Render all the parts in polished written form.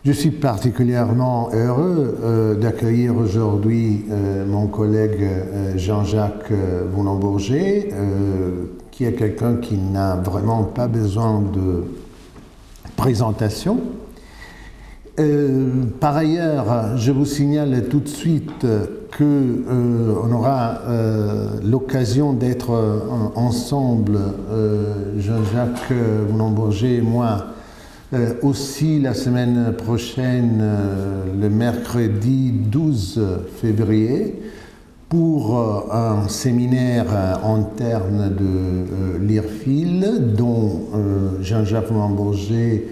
Je suis particulièrement heureux d'accueillir aujourd'hui mon collègue Jean-Jacques Voulon-Bourget, qui est quelqu'un qui n'a vraiment pas besoin de présentation. Par ailleurs, je vous signale tout de suite qu'on aura l'occasion d'être ensemble, Jean-Jacques Voulon-Bourget et moi, aussi la semaine prochaine, le mercredi 12 février, pour un séminaire interne de l'IRFIL, dont Jean-Jacques Voulon-Bourget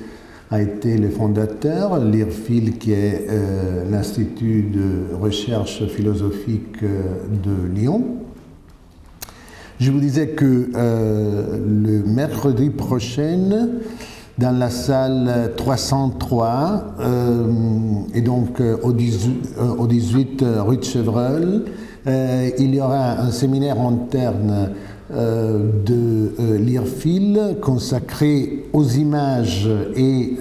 a été le fondateur, l'IRFIL qui est l'Institut de recherche philosophique de Lyon. Je vous disais que le mercredi prochain, dans la salle 303, et donc au 18 rue de Chevreul, il y aura un séminaire interne de l'IRFIL consacré aux images et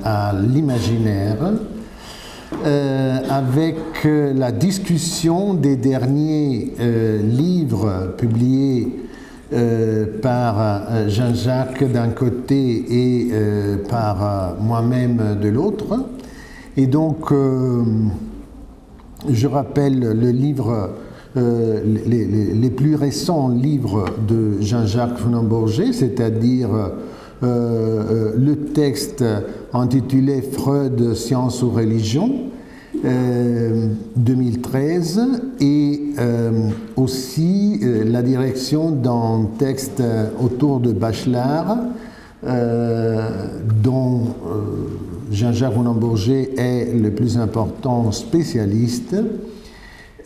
à l'imaginaire, avec la discussion des derniers livres publiés par Jean-Jacques d'un côté et par moi-même de l'autre. Et donc, je rappelle le livre, les plus récents livres de Jean-Jacques Voulon-Bourget, c'est-à-dire le texte intitulé Freud, science ou religion, 2013, et aussi la direction d'un texte autour de Bachelard, dont Jean-Jacques Voulon-Bourget est le plus important spécialiste,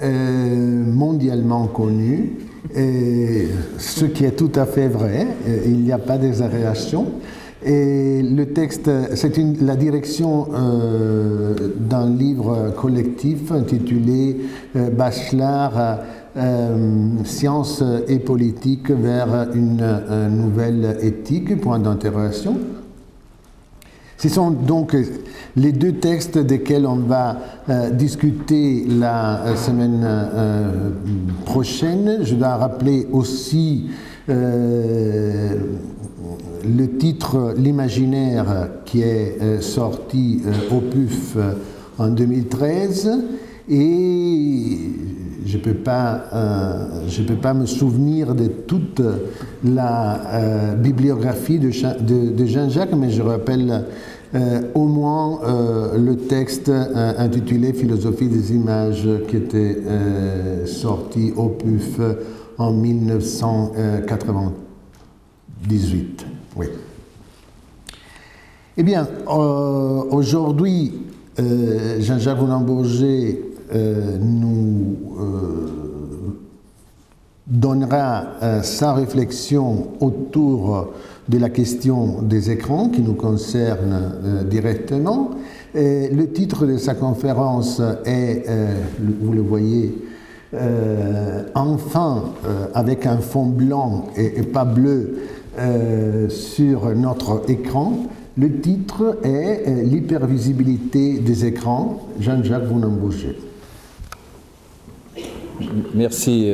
mondialement connu, ce qui est tout à fait vrai, il n'y a pas d'exagération. Et le texte, c'est la direction d'un livre collectif intitulé Bachelard, sciences et politique vers une nouvelle éthique, point d'interrogation. Ce sont donc les deux textes desquels on va discuter la semaine prochaine. Je dois rappeler aussi le titre L'imaginaire qui est sorti au PUF en 2013, et je ne peux pas me souvenir de toute la bibliographie de Jean-Jacques, mais je rappelle au moins le texte intitulé Philosophie des images qui était sorti au PUF en 1998. Oui. Eh bien, aujourd'hui, Jean-Jacques Voulon-Bourget nous donnera sa réflexion autour de la question des écrans qui nous concerne directement. Et le titre de sa conférence est, vous le voyez, enfin, avec un fond blanc et pas bleu sur notre écran. Le titre est L'hypervisibilité des écrans, Jean-Jacques Voulon-Bourget. Merci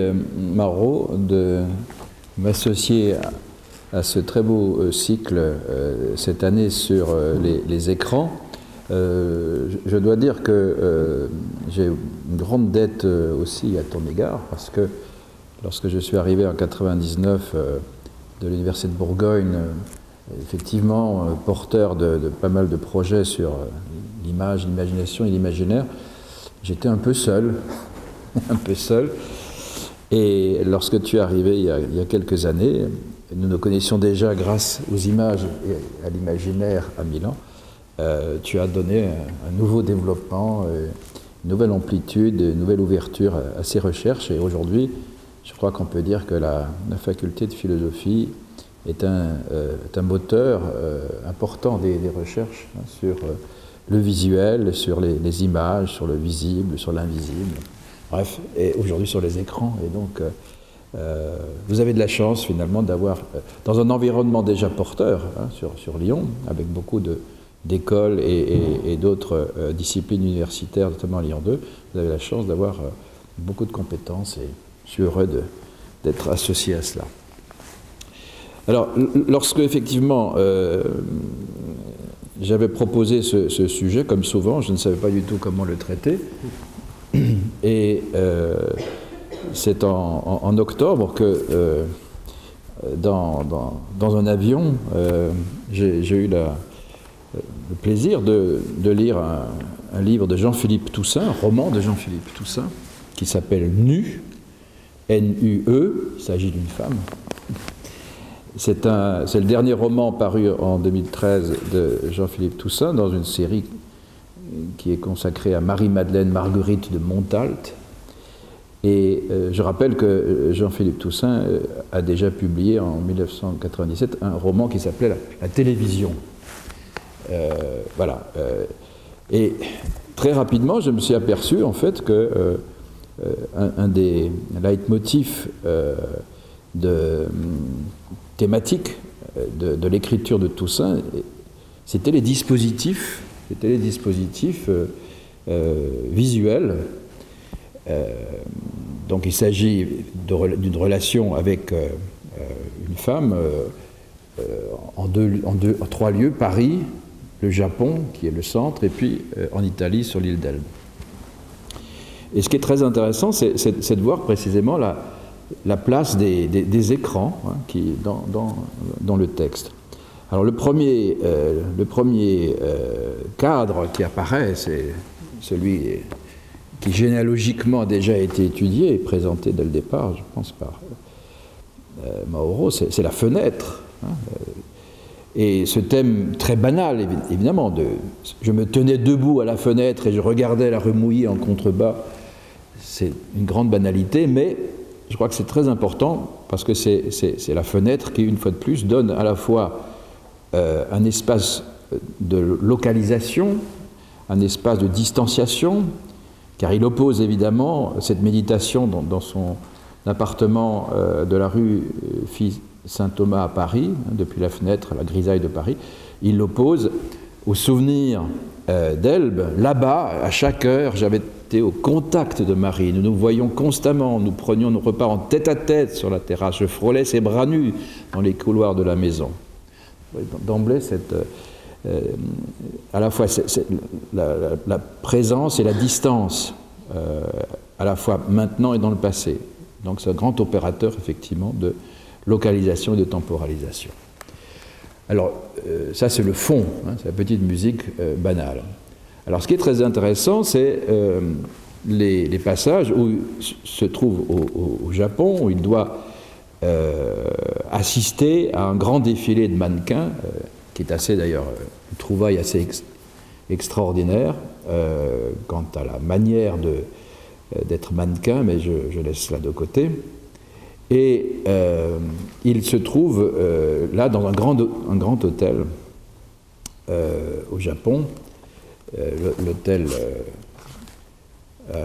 Maro de m'associer à ce très beau cycle cette année sur les écrans. Je dois dire que j'ai une grande dette aussi à ton égard, parce que lorsque je suis arrivé en 99 de l'Université de Bourgogne, effectivement porteur de pas mal de projets sur l'image, l'imagination et l'imaginaire, j'étais un peu seul, un peu seul. Et lorsque tu es arrivé il y a quelques années, nous nous connaissions déjà grâce aux images et à l'imaginaire à Milan. Tu as donné un nouveau développement, une nouvelle amplitude, une nouvelle ouverture à ces recherches. Et aujourd'hui, je crois qu'on peut dire que la faculté de philosophie est un moteur important des recherches sur le visuel, sur les images, sur le visible, sur l'invisible. Bref, et aujourd'hui sur les écrans. Et donc, vous avez de la chance finalement d'avoir, dans un environnement déjà porteur sur Lyon, avec beaucoup d'écoles et d'autres disciplines universitaires, notamment à Lyon 2, vous avez la chance d'avoir beaucoup de compétences et je suis heureux d'être associé à cela. Alors, lorsque effectivement j'avais proposé ce sujet, comme souvent, je ne savais pas du tout comment le traiter, et c'est en octobre que dans un avion, j'ai eu le plaisir de lire un livre de Jean-Philippe Toussaint, un roman de Jean-Philippe Toussaint, qui s'appelle Nu, N-U-E, il s'agit d'une femme. C'est le dernier roman paru en 2013 de Jean-Philippe Toussaint dans une série qui est consacrée à Marie-Madeleine Marguerite de Montalt. Et je rappelle que Jean-Philippe Toussaint a déjà publié en 1997 un roman qui s'appelait La télévision. Voilà. Et très rapidement, je me suis aperçu en fait que un des leitmotifs thématiques de l'écriture de Toussaint, c'était les dispositifs visuels. Donc il s'agit d'une relation avec une femme en trois lieux, Paris, le Japon, qui est le centre, et puis en Italie, sur l'île d'Elbe. Et ce qui est très intéressant, c'est de voir précisément la place des écrans dans le texte. Alors le premier cadre qui apparaît, c'est celui qui généalogiquement a déjà été étudié et présenté dès le départ, je pense, par Mauro, c'est la fenêtre. Et ce thème très banal, évidemment, je me tenais debout à la fenêtre et je regardais la rue Mouilly en contrebas, c'est une grande banalité, mais je crois que c'est très important parce que c'est la fenêtre qui, une fois de plus, donne à la fois un espace de localisation, un espace de distanciation, car il oppose évidemment cette méditation dans son appartement de la rue Saint-Thomas à Paris, depuis la fenêtre à la grisaille de Paris, il l'oppose au souvenir d'Elbe. Là-bas, à chaque heure, j'avais été au contact de Marie. Nous nous voyions constamment, nous prenions nos repas en tête-à-tête sur la terrasse. Je frôlais ses bras nus dans les couloirs de la maison. D'emblée, à la fois la présence et la distance, à la fois maintenant et dans le passé. Donc c'est un grand opérateur, effectivement, de localisation et de temporalisation. Alors, ça c'est le fond, c'est la petite musique banale. Alors ce qui est très intéressant, c'est les passages où il se trouve au Japon, où il doit assister à un grand défilé de mannequins, qui est assez d'ailleurs une trouvaille assez extraordinaire quant à la manière d'être mannequin, mais je laisse cela de côté. Et il se trouve là dans un grand hôtel au Japon, l'hôtel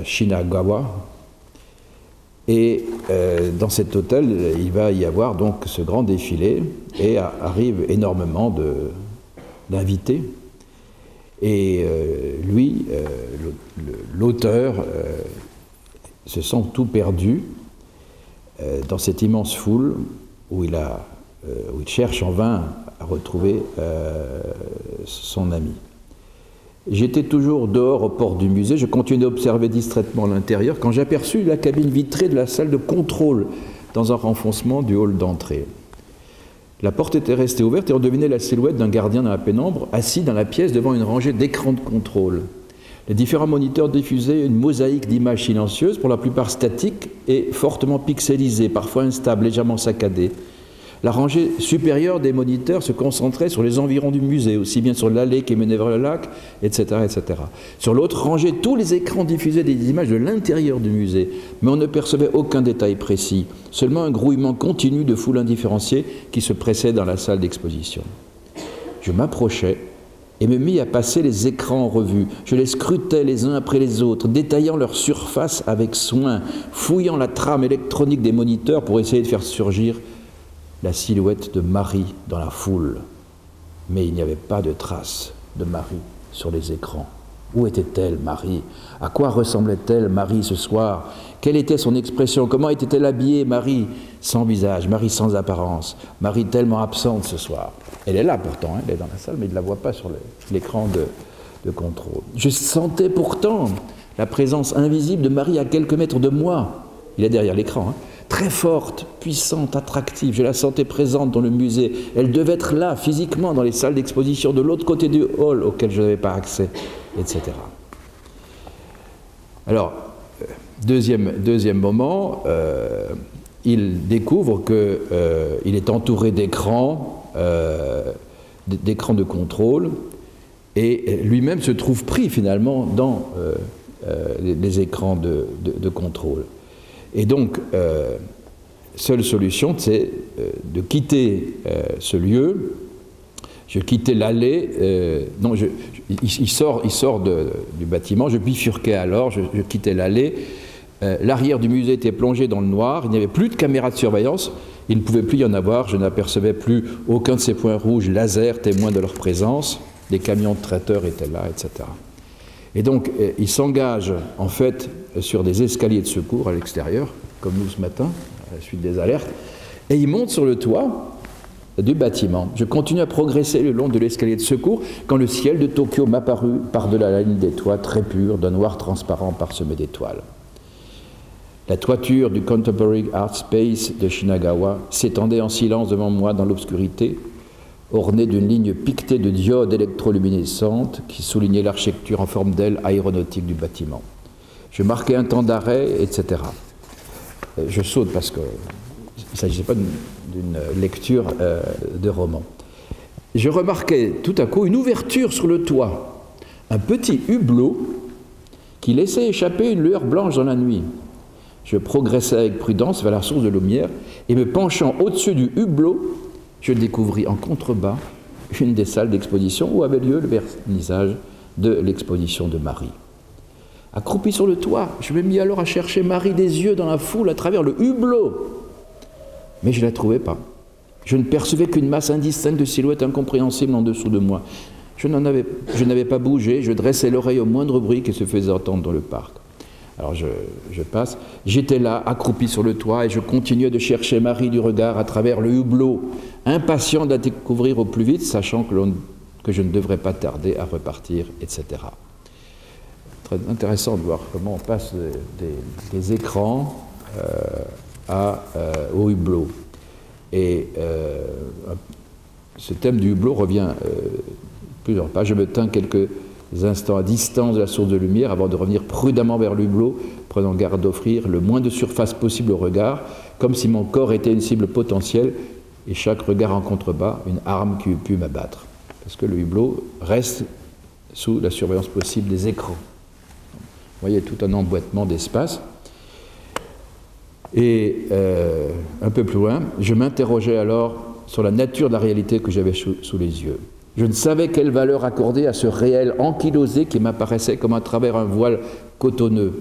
Shinagawa. Et dans cet hôtel, il va y avoir donc ce grand défilé et arrive énormément d'invités. Et lui, l'auteur, se sent tout perdu dans cette immense foule où il cherche en vain à retrouver son ami. J'étais toujours dehors aux portes du musée, je continuais d'observer distraitement l'intérieur quand j'aperçus la cabine vitrée de la salle de contrôle dans un renfoncement du hall d'entrée. La porte était restée ouverte et on devinait la silhouette d'un gardien dans la pénombre, assis dans la pièce devant une rangée d'écrans de contrôle. Les différents moniteurs diffusaient une mosaïque d'images silencieuses, pour la plupart statiques et fortement pixelisées, parfois instables, légèrement saccadées. La rangée supérieure des moniteurs se concentrait sur les environs du musée, aussi bien sur l'allée qui menait vers le lac, etc., etc. Sur l'autre rangée, tous les écrans diffusaient des images de l'intérieur du musée, mais on ne percevait aucun détail précis, seulement un grouillement continu de foules indifférenciées qui se pressaient dans la salle d'exposition. Je m'approchais et me mis à passer les écrans en revue. Je les scrutais les uns après les autres, détaillant leur surface avec soin, fouillant la trame électronique des moniteurs pour essayer de faire surgir la silhouette de Marie dans la foule. Mais il n'y avait pas de trace de Marie sur les écrans. Où était-elle, Marie? À quoi ressemblait-elle, Marie, ce soir? Quelle était son expression? Comment était-elle habillée, Marie, sans visage, Marie sans apparence, Marie tellement absente ce soir? Elle est là pourtant, hein, elle est dans la salle, mais il ne la voit pas sur l'écran de contrôle. Je sentais pourtant la présence invisible de Marie à quelques mètres de moi. Il est derrière l'écran, hein. Très forte, puissante, attractive. Je la sentais présente dans le musée. Elle devait être là, physiquement, dans les salles d'exposition de l'autre côté du hall auquel je n'avais pas accès, etc. Alors, deuxième moment, il découvre qu'il est entouré d'écrans de contrôle, et lui-même se trouve pris finalement dans les écrans de contrôle. Et donc, seule solution, c'est de quitter ce lieu. Je quittais l'allée. Il sort du bâtiment. Je bifurquais alors. Je quittais l'allée. L'arrière du musée était plongé dans le noir. Il n'y avait plus de caméras de surveillance. Il ne pouvait plus y en avoir. Je n'apercevais plus aucun de ces points rouges laser témoins de leur présence. Les camions de traiteurs étaient là, etc. Et donc, il s'engage en fait sur des escaliers de secours à l'extérieur, comme nous ce matin, à la suite des alertes, et il monte sur le toit du bâtiment. Je continue à progresser le long de l'escalier de secours quand le ciel de Tokyo m'apparut par-delà la ligne des toits très pure, d'un noir transparent parsemé d'étoiles. La toiture du Contemporary Art Space de Shinagawa s'étendait en silence devant moi dans l'obscurité, ornée d'une ligne piquetée de diodes électroluminescentes qui soulignaient l'architecture en forme d'aile aéronautique du bâtiment. Je marquais un temps d'arrêt, etc. Je saute parce qu'il ne s'agissait pas d'une lecture de roman. Je remarquais tout à coup une ouverture sur le toit, un petit hublot qui laissait échapper une lueur blanche dans la nuit. Je progressais avec prudence vers la source de lumière et me penchant au-dessus du hublot, je découvris en contrebas une des salles d'exposition où avait lieu le vernissage de l'exposition de Marie. Accroupi sur le toit, je me mis alors à chercher Marie des yeux dans la foule à travers le hublot. Mais je ne la trouvais pas. Je ne percevais qu'une masse indistincte de silhouettes incompréhensibles en dessous de moi. Je n'avais pas bougé, je dressais l'oreille au moindre bruit qui se faisait entendre dans le parc. Alors je passe. J'étais là, accroupi sur le toit, et je continuais de chercher Marie du regard à travers le hublot, impatient de la découvrir au plus vite, sachant que je ne devrais pas tarder à repartir, etc. Très intéressant de voir comment on passe des écrans au hublot. Et ce thème du hublot revient plusieurs pages. Je me tins quelques instants à distance de la source de lumière avant de revenir prudemment vers le hublot, prenant garde d'offrir le moins de surface possible au regard, comme si mon corps était une cible potentielle et chaque regard en contrebas une arme qui eût pu m'abattre. Parce que le hublot reste sous la surveillance possible des écrans. Vous voyez tout un emboîtement d'espace. Et un peu plus loin, je m'interrogeais alors sur la nature de la réalité que j'avais sous les yeux. Je ne savais quelle valeur accorder à ce réel ankylosé qui m'apparaissait comme à travers un voile cotonneux.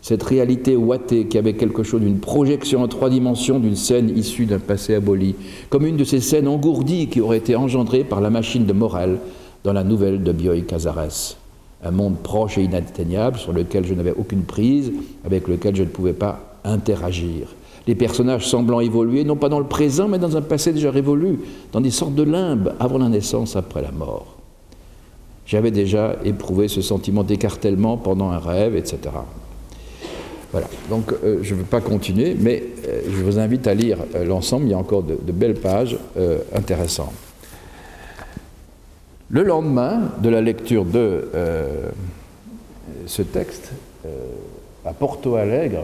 Cette réalité ouatée qui avait quelque chose d'une projection en 3 dimensions d'une scène issue d'un passé aboli, comme une de ces scènes engourdies qui auraient été engendrées par la machine de morale dans la nouvelle de Bioy Casares. Un monde proche et inatteignable sur lequel je n'avais aucune prise, avec lequel je ne pouvais pas interagir. Les personnages semblant évoluer, non pas dans le présent, mais dans un passé déjà révolu, dans des sortes de limbes, avant la naissance, après la mort. J'avais déjà éprouvé ce sentiment d'écartèlement pendant un rêve, etc. Voilà, donc je ne veux pas continuer, mais je vous invite à lire l'ensemble, il y a encore de belles pages intéressantes. Le lendemain de la lecture de ce texte, à Porto Alegre,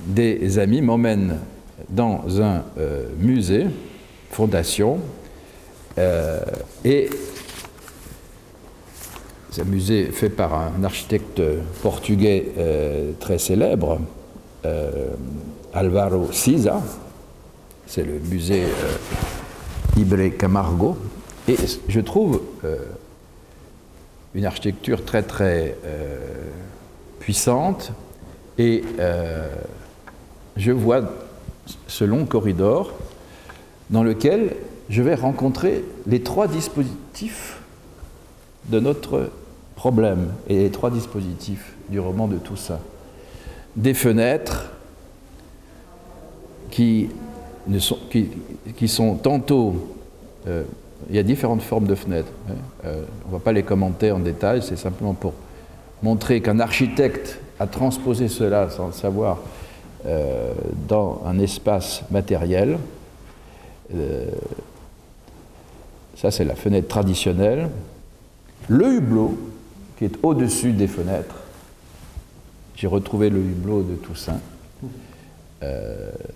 des amis m'emmènent dans un musée, fondation, et c'est un musée fait par un architecte portugais très célèbre, Álvaro Siza, c'est le musée Ibre Camargo, et je trouve une architecture très très puissante. Et je vois ce long corridor dans lequel je vais rencontrer les 3 dispositifs de notre problème et les trois dispositifs du roman de Toussaint. Des fenêtres qui sont tantôt... il y a différentes formes de fenêtres. On ne va pas les commenter en détail, c'est simplement pour montrer qu'un architecte a transposé cela sans le savoir dans un espace matériel. Ça, c'est la fenêtre traditionnelle. Le hublot, qui est au-dessus des fenêtres. J'ai retrouvé le hublot de Toussaint.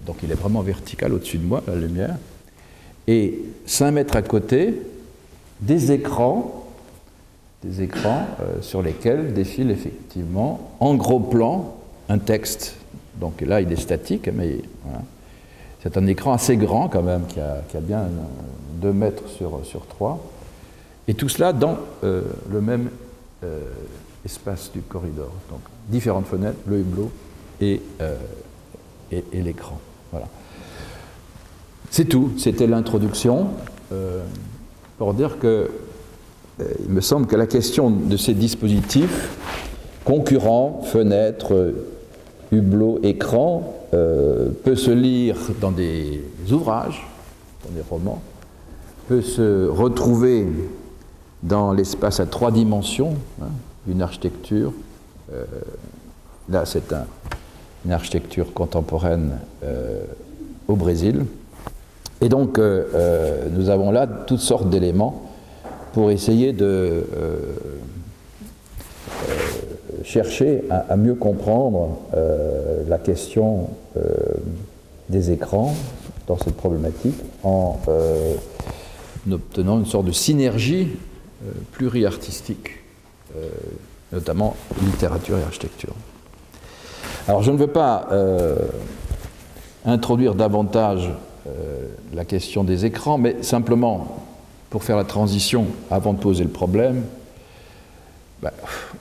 Donc il est vraiment vertical au-dessus de moi, la lumière. Et 5 mètres à côté, des écrans sur lesquels défile effectivement, en gros plan, un texte. Donc là, il est statique, mais voilà. C'est un écran assez grand quand même, qui a bien 2 mètres sur 3. Et tout cela dans le même espace du corridor. Donc différentes fenêtres, le hublot et l'écran. Voilà. C'est tout, c'était l'introduction pour dire que il me semble que la question de ces dispositifs, concurrents, fenêtres, hublots, écrans, peut se lire dans des ouvrages, dans des romans, peut se retrouver dans l'espace à 3 dimensions, une architecture. Là, c'est une architecture contemporaine au Brésil. Et donc, nous avons là toutes sortes d'éléments pour essayer de chercher à mieux comprendre la question des écrans dans cette problématique en obtenant une sorte de synergie pluriartistique, notamment littérature et architecture. Alors, je ne veux pas introduire davantage la question des écrans, mais simplement pour faire la transition avant de poser le problème.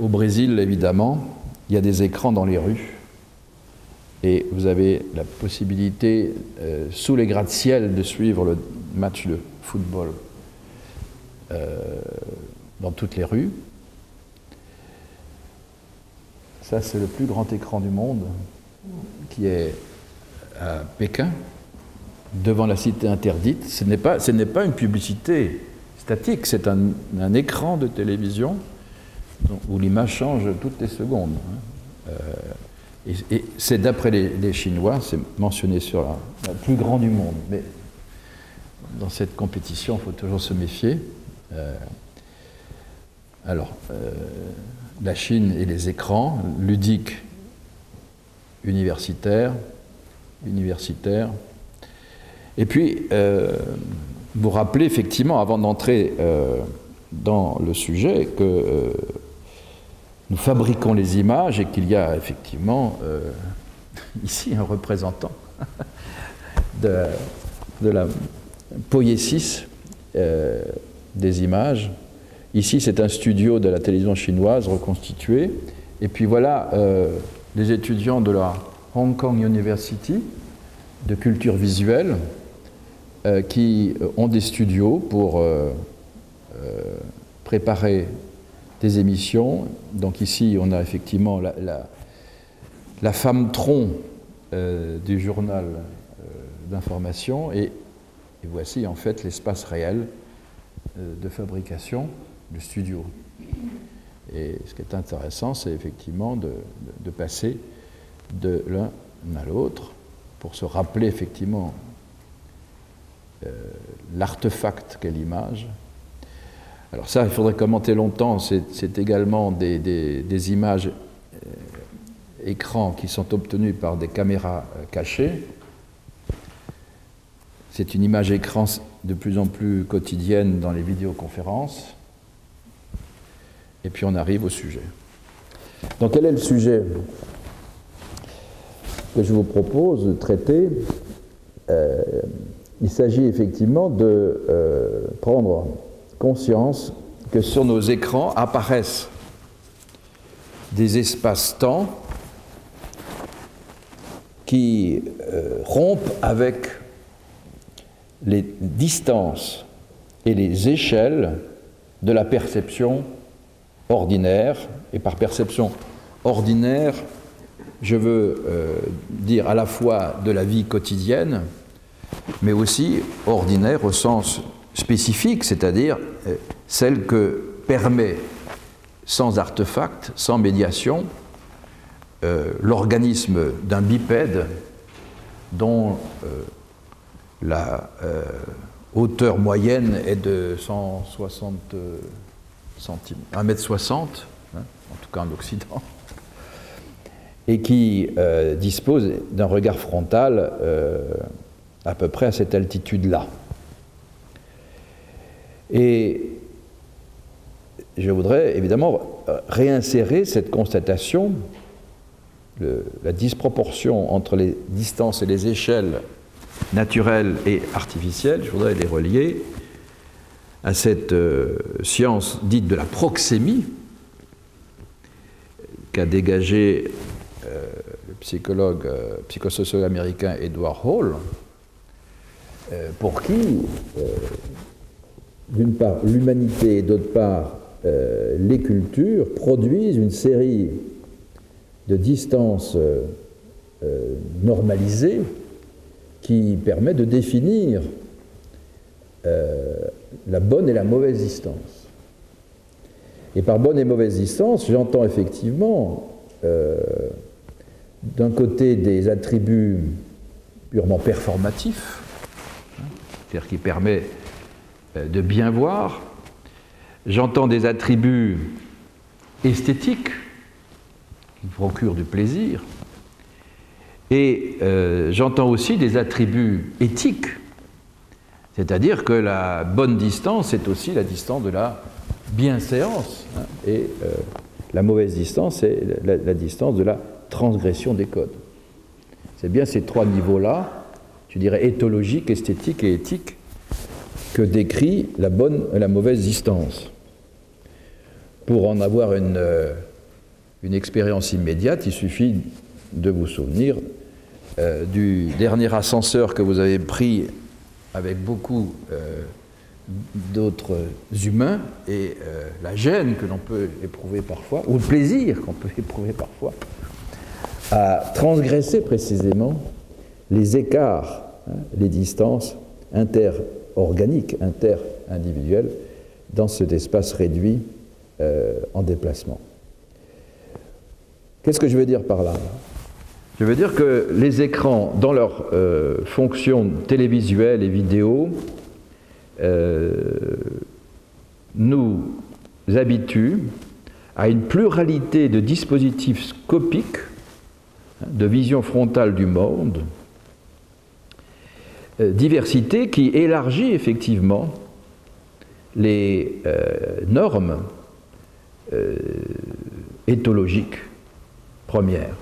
Au Brésil, évidemment, il y a des écrans dans les rues et vous avez la possibilité, sous les gratte-ciel, de suivre le match de football dans toutes les rues. Ça, c'est le plus grand écran du monde, qui est à Pékin, devant la cité interdite. Ce n'est pas une publicité statique, c'est un écran de télévision où l'image change toutes les secondes. Et c'est d'après les Chinois, c'est mentionné sur la plus grande du monde. Mais dans cette compétition, il faut toujours se méfier. La Chine et les écrans ludiques universitaires. Et puis, vous rappelez effectivement, avant d'entrer dans le sujet, que nous fabriquons les images et qu'il y a effectivement ici un représentant de la poiesis des images. Ici, c'est un studio de la télévision chinoise reconstitué. Et puis voilà les étudiants de la Hong Kong University de culture visuelle qui ont des studios pour préparer des émissions. Donc ici, on a effectivement la femme tronc du journal d'information et voici en fait l'espace réel de fabrication, le studio. Et ce qui est intéressant, c'est effectivement de passer de l'un à l'autre pour se rappeler effectivement l'artefact qu'est l'image. Alors ça, il faudrait commenter longtemps, c'est également des images écrans qui sont obtenues par des caméras cachées. C'est une image écran de plus en plus quotidienne dans les vidéoconférences. Et puis on arrive au sujet. Donc quel est le sujet que je vous propose de traiter? Il s'agit effectivement de prendre conscience que sur nos écrans apparaissent des espaces-temps qui rompent avec les distances et les échelles de la perception ordinaire, et par perception ordinaire, je veux dire à la fois de la vie quotidienne, mais aussi ordinaire au sens spécifique, c'est-à-dire celle que permet, sans artefact, sans médiation, l'organisme d'un bipède dont la hauteur moyenne est de 160 cm, 1,60 m, hein, en tout cas en Occident, et qui dispose d'un regard frontal à peu près à cette altitude-là. Et je voudrais évidemment réinsérer cette constatation, la disproportion entre les distances et les échelles naturelles et artificielles, je voudrais les relier à cette science dite de la proxémie qu'a dégagé le psychologue, psychosociologue américain Edward Hall, pour qui, d'une part, l'humanité et d'autre part, les cultures produisent une série de distances normalisées qui permet de définir la bonne et la mauvaise distance. Et par bonne et mauvaise distance, j'entends effectivement d'un côté des attributs purement performatifs, c'est-à-dire qui permet de bien voir, j'entends des attributs esthétiques qui procurent du plaisir, et j'entends aussi des attributs éthiques, c'est-à-dire que la bonne distance est aussi la distance de la bienséance, hein, et la mauvaise distance, c'est la distance de la transgression des codes. C'est bien ces trois niveaux-là, je dirais éthologique, esthétique et éthique, que décrit la bonne et la mauvaise distance. Pour en avoir une expérience immédiate, il suffit de vous souvenir du dernier ascenseur que vous avez pris avec beaucoup d'autres humains et la gêne que l'on peut éprouver parfois, ou le plaisir qu'on peut éprouver parfois, à transgresser précisément les écarts, hein, les distances interorganiques, inter-individuelles, dans cet espace réduit en déplacement. Qu'est-ce que je veux dire par là ? Je veux dire que les écrans, dans leur fonction télévisuelle et vidéo, nous habituent à une pluralité de dispositifs scopiques, de vision frontale du monde, diversité qui élargit effectivement les normes éthologiques premières.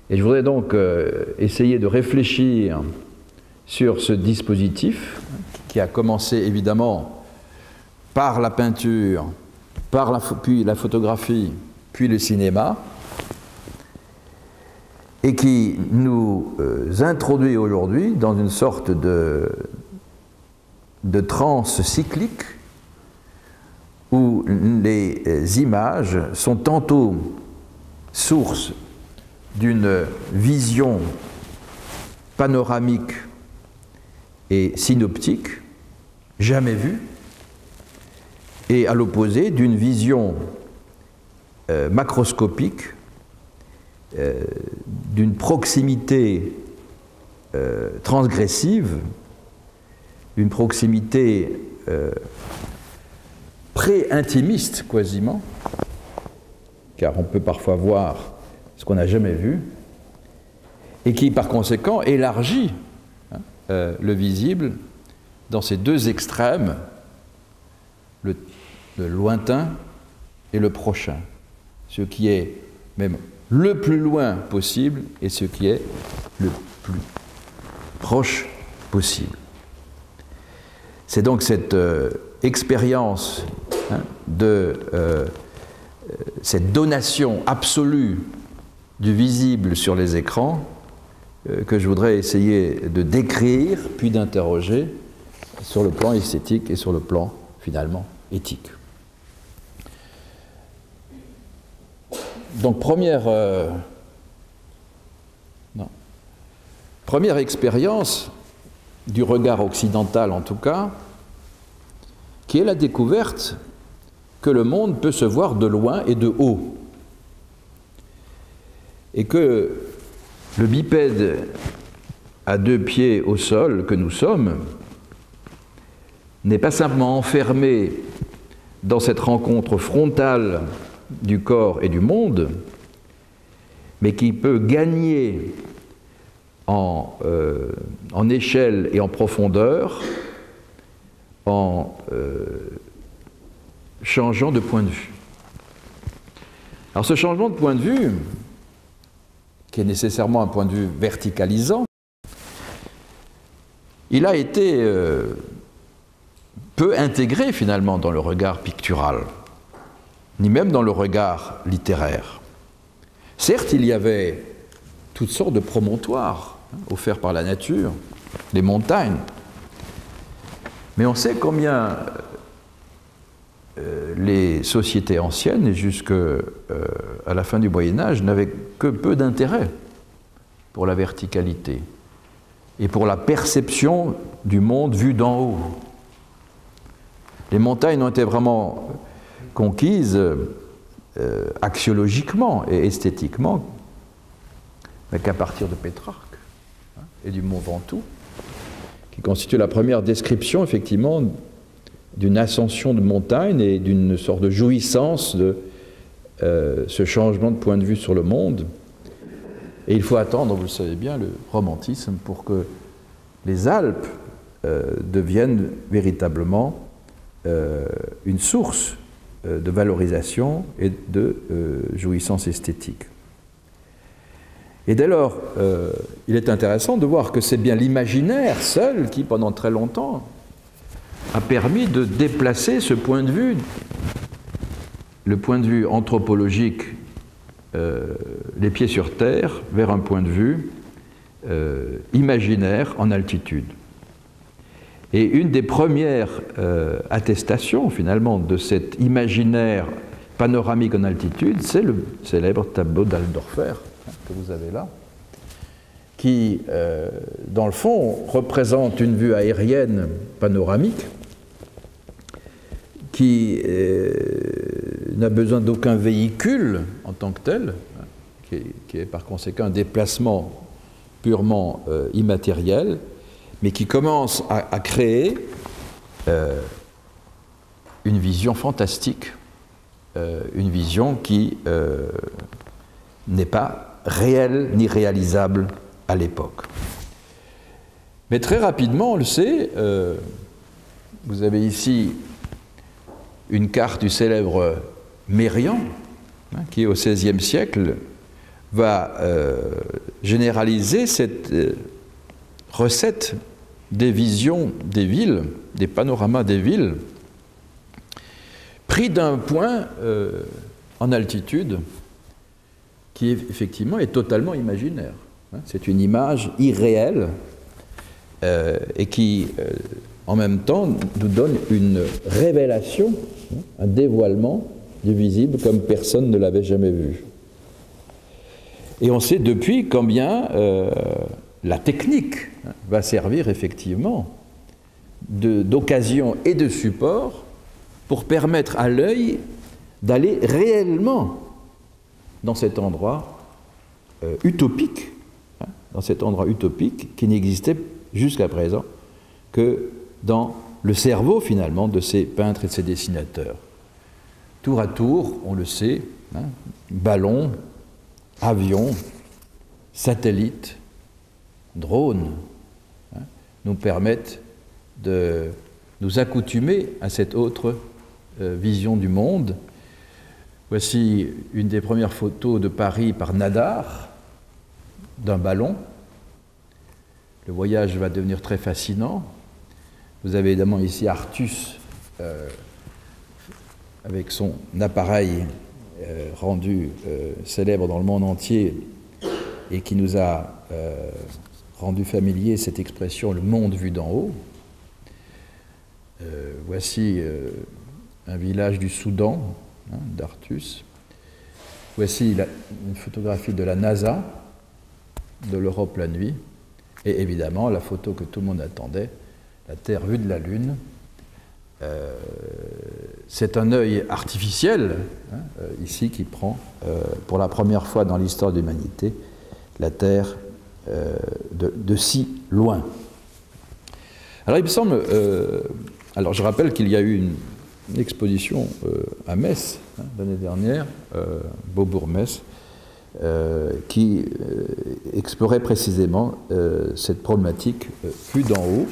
Et je voudrais donc essayer de réfléchir sur ce dispositif qui a commencé évidemment par la peinture, puis la photographie, puis le cinéma, et qui nous introduit aujourd'hui dans une sorte de transe cyclique où les images sont tantôt source d'une vision panoramique et synoptique, jamais vue, et à l'opposé d'une vision macroscopique, d'une proximité transgressive, d'une proximité pré-intimiste quasiment, car on peut parfois voir ce qu'on n'a jamais vu, et qui par conséquent élargit le visible dans ces deux extrêmes, le lointain et le prochain, ce qui est même le plus loin possible et ce qui est le plus proche possible. C'est donc cette expérience de cette donation absolue du visible sur les écrans que je voudrais essayer de décrire puis d'interroger sur le plan esthétique et sur le plan finalement éthique. Donc première expérience du regard occidental en tout cas, qui est la découverte que le monde peut se voir de loin et de haut. Et que le bipède à 2 pieds au sol que nous sommes n'est pas simplement enfermé dans cette rencontre frontale du corps et du monde, mais qui peut gagner en échelle et en profondeur en changeant de point de vue. Alors ce changement de point de vue, qui est nécessairement un point de vue verticalisant, il a été peu intégré finalement dans le regard pictural, ni même dans le regard littéraire. Certes, il y avait toutes sortes de promontoires offerts par la nature, les montagnes, mais on sait combien les sociétés anciennes, et jusqu'à la fin du Moyen-Âge, n'avaient que peu d'intérêt pour la verticalité et pour la perception du monde vu d'en haut. Les montagnes ont été vraiment conquises axiologiquement et esthétiquement, mais qu'à partir de Pétrarque et du mont Ventoux, qui constitue la première description, effectivement, d'une ascension de montagne et d'une sorte de jouissance de ce changement de point de vue sur le monde. Et il faut attendre, vous le savez bien, le romantisme pour que les Alpes deviennent véritablement une source de valorisation et de jouissance esthétique. Et dès lors, il est intéressant de voir que c'est bien l'imaginaire seul qui, pendant très longtemps, a permis de déplacer ce point de vue, le point de vue anthropologique, les pieds sur terre, vers un point de vue imaginaire en altitude. Et une des premières attestations, finalement, de cet imaginaire panoramique en altitude, c'est le célèbre tableau d'Aldorfer, que vous avez là, qui, dans le fond, représente une vue aérienne panoramique qui n'a besoin d'aucun véhicule en tant que tel, qui est par conséquent un déplacement purement immatériel, mais qui commence à créer une vision fantastique, une vision qui n'est pas réelle ni réalisable à l'époque. Mais très rapidement, on le sait, vous avez ici une carte du célèbre Mérian, qui au XVIe siècle va généraliser cette recette des visions des villes, des panoramas des villes, pris d'un point en altitude qui effectivement est totalement imaginaire. C'est une image irréelle et qui, en même temps, nous donne une révélation, un dévoilement du visible comme personne ne l'avait jamais vu. Et on sait depuis combien la technique va servir effectivement d'occasion et de support pour permettre à l'œil d'aller réellement dans cet endroit utopique, dans cet endroit utopique qui n'existait jusqu'à présent que dans le cerveau finalement de ces peintres et de ces dessinateurs. Tour à tour, on le sait, ballons, avions, satellites, drones, nous permettent de nous accoutumer à cette autre vision du monde. Voici une des premières photos de Paris par Nadar, d'un ballon. Le voyage va devenir très fascinant. Vous avez évidemment ici Artus avec son appareil rendu célèbre dans le monde entier et qui nous a rendu familier cette expression « le monde vu d'en haut ». Voici un village du Soudan, d'Artus. Voici une photographie de la NASA, de l'Europe la nuit, et évidemment la photo que tout le monde attendait, la Terre vue de la Lune. C'est un œil artificiel, ici, qui prend, pour la première fois dans l'histoire de l'humanité, la Terre de si loin. Alors il me semble, alors je rappelle qu'il y a eu une exposition à Metz l'année dernière, Beaubourg-Metz, qui explorait précisément cette problématique vue d'en haut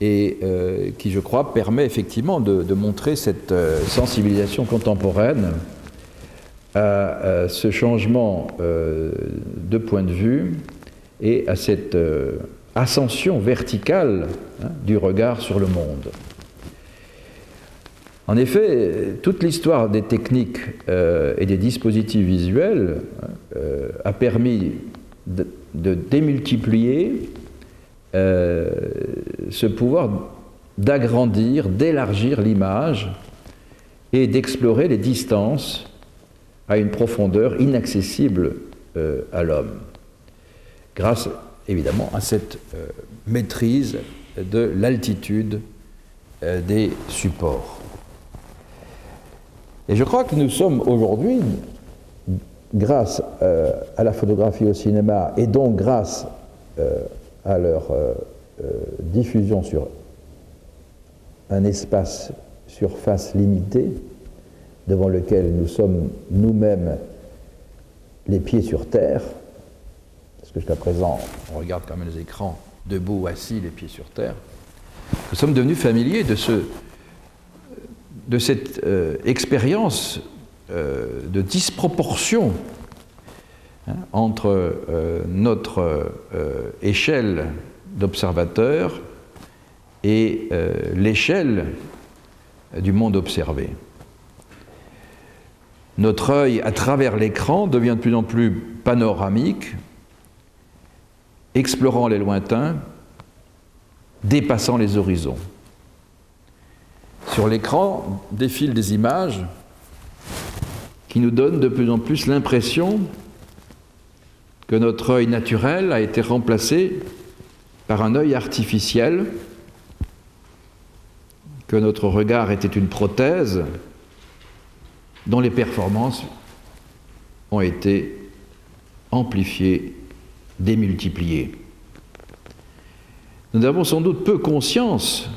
et qui, je crois, permet effectivement de montrer cette sensibilisation contemporaine à ce changement de point de vue et à cette ascension verticale du regard sur le monde. En effet, toute l'histoire des techniques et des dispositifs visuels a permis de démultiplier ce pouvoir d'agrandir, d'élargir l'image et d'explorer les distances à une profondeur inaccessible à l'homme, grâce évidemment à cette maîtrise de l'altitude des supports. Et je crois que nous sommes aujourd'hui, grâce à la photographie au cinéma et donc grâce à leur diffusion sur un espace surface limité, devant lequel nous sommes nous-mêmes les pieds sur terre, parce que jusqu'à présent, on regarde quand même les écrans debout ou assis, les pieds sur terre, nous sommes devenus familiers de cette expérience de disproportion entre notre échelle d'observateur et l'échelle du monde observé. Notre œil, à travers l'écran, devient de plus en plus panoramique, explorant les lointains, dépassant les horizons. Sur l'écran défilent des images qui nous donnent de plus en plus l'impression que notre œil naturel a été remplacé par un œil artificiel, que notre regard était une prothèse dont les performances ont été amplifiées, démultipliées. Nous avons sans doute peu conscience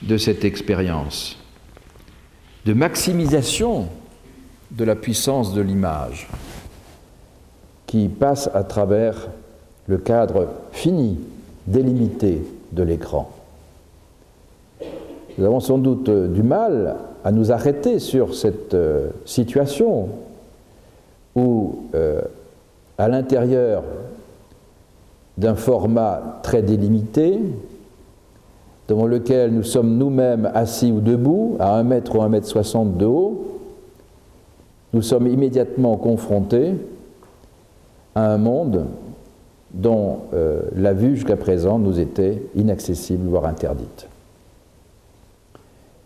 de cette expérience de maximisation de la puissance de l'image qui passe à travers le cadre fini, délimité de l'écran. Nous avons sans doute du mal à nous arrêter sur cette situation où, à l'intérieur d'un format très délimité, devant lequel nous sommes nous-mêmes assis ou debout, à 1 mètre ou 1,60 m de haut, nous sommes immédiatement confrontés à un monde dont la vue jusqu'à présent nous était inaccessible, voire interdite.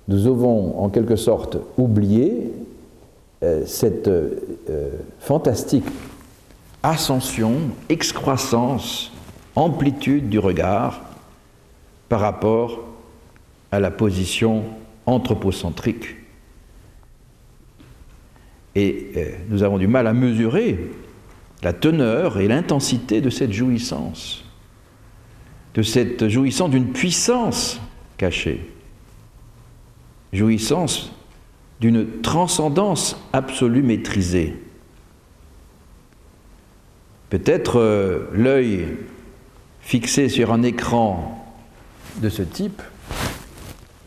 Nous avons en quelque sorte oublié cette fantastique ascension, excroissance, amplitude du regard par rapport à la position anthropocentrique. Et nous avons du mal à mesurer la teneur et l'intensité de cette jouissance d'une puissance cachée, jouissance d'une transcendance absolue maîtrisée. Peut-être l'œil fixé sur un écran de ce type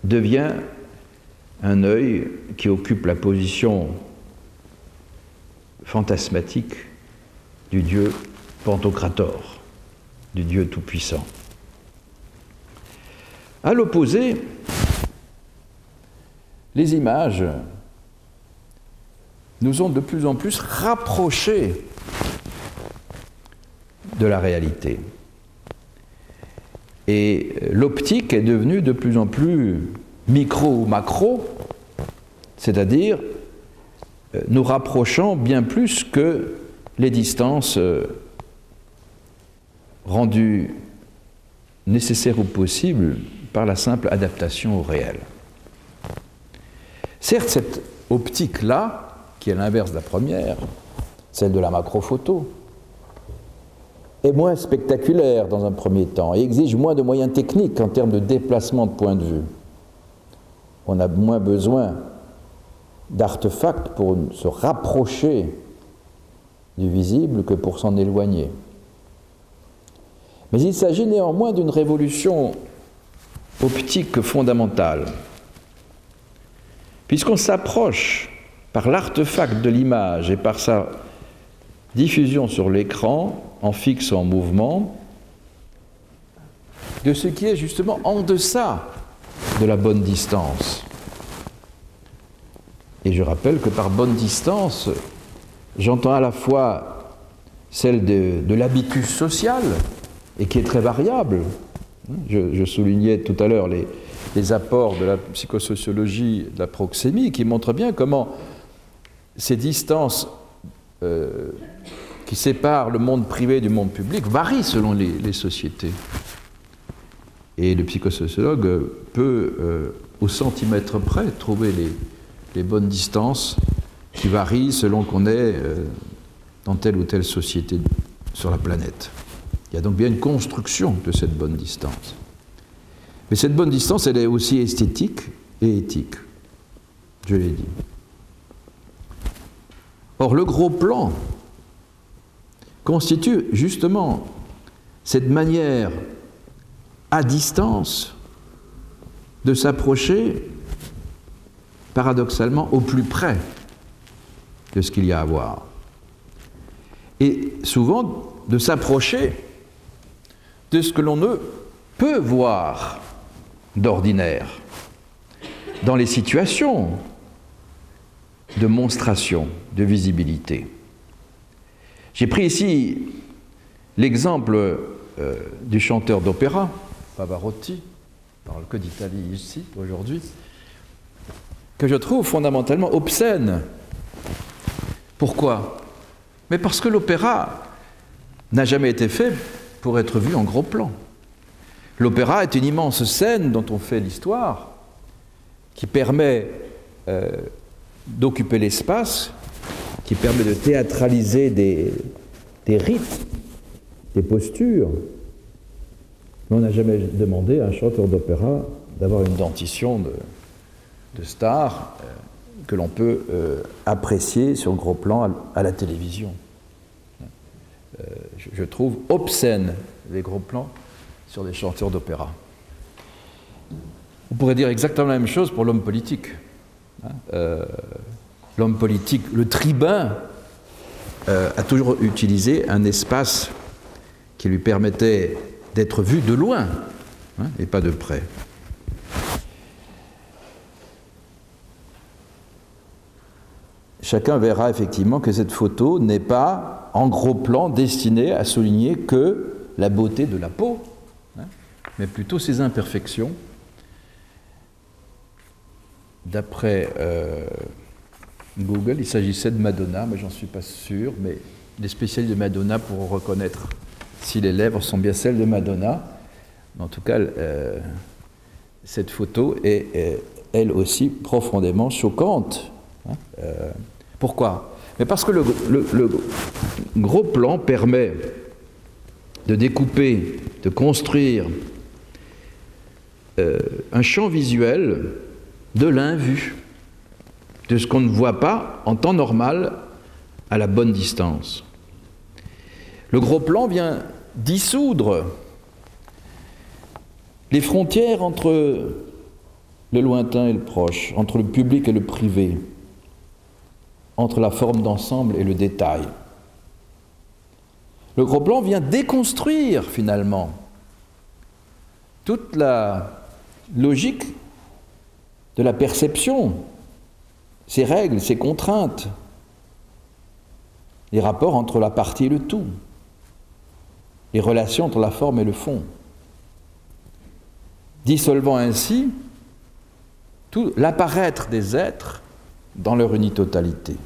devient un œil qui occupe la position fantasmatique du Dieu Pantocrator, du Dieu tout-puissant. À l'opposé, les images nous ont de plus en plus rapprochés de la réalité. Et l'optique est devenue de plus en plus micro ou macro, c'est-à-dire nous rapprochant bien plus que les distances rendues nécessaires ou possibles par la simple adaptation au réel. Certes, cette optique-là, qui est l'inverse de la première, celle de la macrophoto, est moins spectaculaire dans un premier temps et exige moins de moyens techniques en termes de déplacement de point de vue. On a moins besoin d'artefacts pour se rapprocher du visible que pour s'en éloigner. Mais il s'agit néanmoins d'une révolution optique fondamentale, puisqu'on s'approche par l'artefact de l'image et par sa diffusion sur l'écran, en fixe ou en mouvement, de ce qui est justement en deçà de la bonne distance. Et je rappelle que par bonne distance, j'entends à la fois celle de l'habitus social, et qui est très variable. Je soulignais tout à l'heure les apports de la psychosociologie de la proxémie qui montrent bien comment ces distances qui séparent le monde privé du monde public varient selon les sociétés. Et le psychosociologue peut, au centimètre près, trouver les bonnes distances qui varient selon qu'on est dans telle ou telle société sur la planète. Il y a donc bien une construction de cette bonne distance. Mais cette bonne distance, elle est aussi esthétique et éthique, je l'ai dit. Or, le gros plan constitue justement cette manière à distance de s'approcher paradoxalement au plus près de ce qu'il y a à voir. Et souvent de s'approcher de ce que l'on ne peut voir d'ordinaire dans les situations de monstration, de visibilité. J'ai pris ici l'exemple du chanteur d'opéra, Pavarotti, on parle que d'Italie ici aujourd'hui, que je trouve fondamentalement obscène. Pourquoi ? Mais parce que l'opéra n'a jamais été fait pour être vu en gros plan. L'opéra est une immense scène dont on fait l'histoire, qui permet d'occuper l'espace, qui permet de théâtraliser des rites, des postures. Mais on n'a jamais demandé à un chanteur d'opéra d'avoir une dentition de star que l'on peut apprécier sur gros plan à la télévision. Je trouve obscènes les gros plans sur des chanteurs d'opéra. On pourrait dire exactement la même chose pour l'homme politique. L'homme politique, le tribun, a toujours utilisé un espace qui lui permettait d'être vu de loin, et pas de près. Chacun verra effectivement que cette photo n'est pas, en gros plan, destinée à souligner que la beauté de la peau, mais plutôt ses imperfections. D'après Google, il s'agissait de Madonna, mais j'en suis pas sûr, mais les spécialistes de Madonna pourront reconnaître si les lèvres sont bien celles de Madonna. En tout cas, cette photo est elle aussi profondément choquante. Pourquoi ? Mais parce que le gros plan permet de découper, de construire un champ visuel de l'invu, de ce qu'on ne voit pas en temps normal à la bonne distance. Le gros plan vient dissoudre les frontières entre le lointain et le proche, entre le public et le privé, entre la forme d'ensemble et le détail. Le gros plan vient déconstruire finalement toute la logique de la perception, ses règles, ses contraintes, les rapports entre la partie et le tout, les relations entre la forme et le fond, dissolvant ainsi tout l'apparaître des êtres dans leur unitotalité.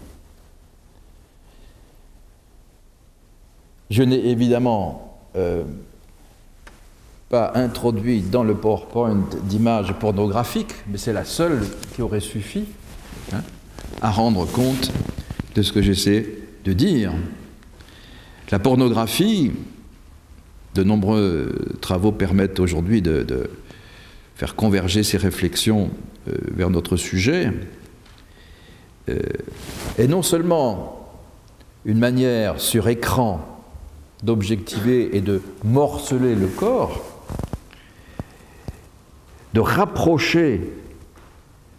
Je n'ai évidemment pas introduit dans le PowerPoint d'images pornographiques, mais c'est la seule qui aurait suffi à rendre compte de ce que j'essaie de dire. La pornographie, de nombreux travaux permettent aujourd'hui de faire converger ces réflexions vers notre sujet, est non seulement une manière sur écran d'objectiver et de morceler le corps, de rapprocher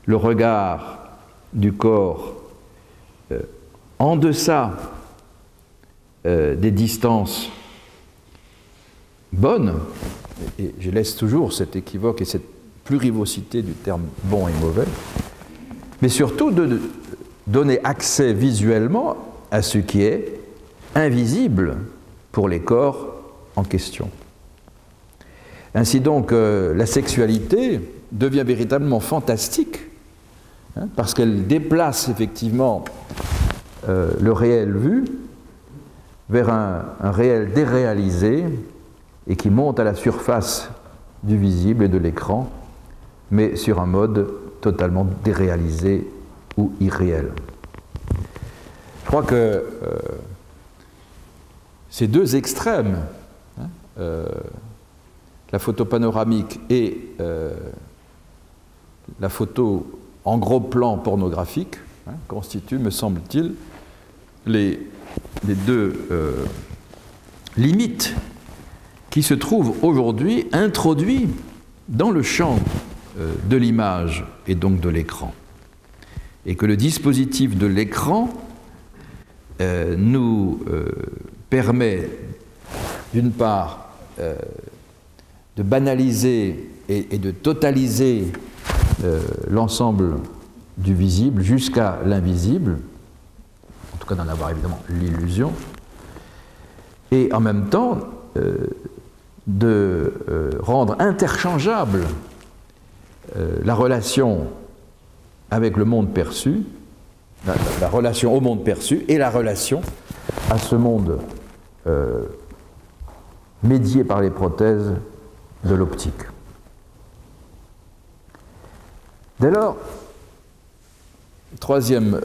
le regard du corps en deçà des distances bonnes, et je laisse toujours cet équivoque et cette plurivocité du terme bon et mauvais, mais surtout de donner accès visuellement à ce qui est invisible pour les corps en question. Ainsi donc, la sexualité devient véritablement fantastique, parce qu'elle déplace effectivement le réel vu vers un réel déréalisé et qui monte à la surface du visible et de l'écran, mais sur un mode totalement déréalisé ou irréel. Je crois que ces deux extrêmes, la photo panoramique et la photo en gros plan pornographique, constituent, me semble-t-il, les deux limites qui se trouvent aujourd'hui introduits dans le champ de l'image et donc de l'écran. Et que le dispositif de l'écran nous permet, d'une part, de banaliser et de totaliser l'ensemble du visible jusqu'à l'invisible, en tout cas d'en avoir évidemment l'illusion, et en même temps de rendre interchangeable la relation avec le monde perçu, la relation au monde perçu et la relation à ce monde médié par les prothèses de l'optique. Dès lors, troisième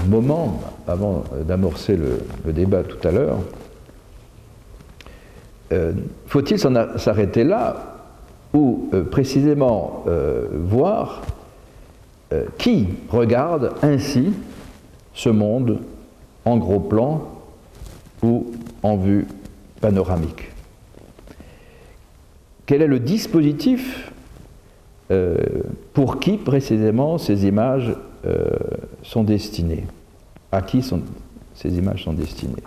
moment, avant d'amorcer le débat tout à l'heure, faut-il s'arrêter là ou précisément voir qui regarde ainsi ce monde en gros plan ou en vue panoramique? Quel est le dispositif pour qui précisément ces images sont destinées? À qui ces images sont destinées?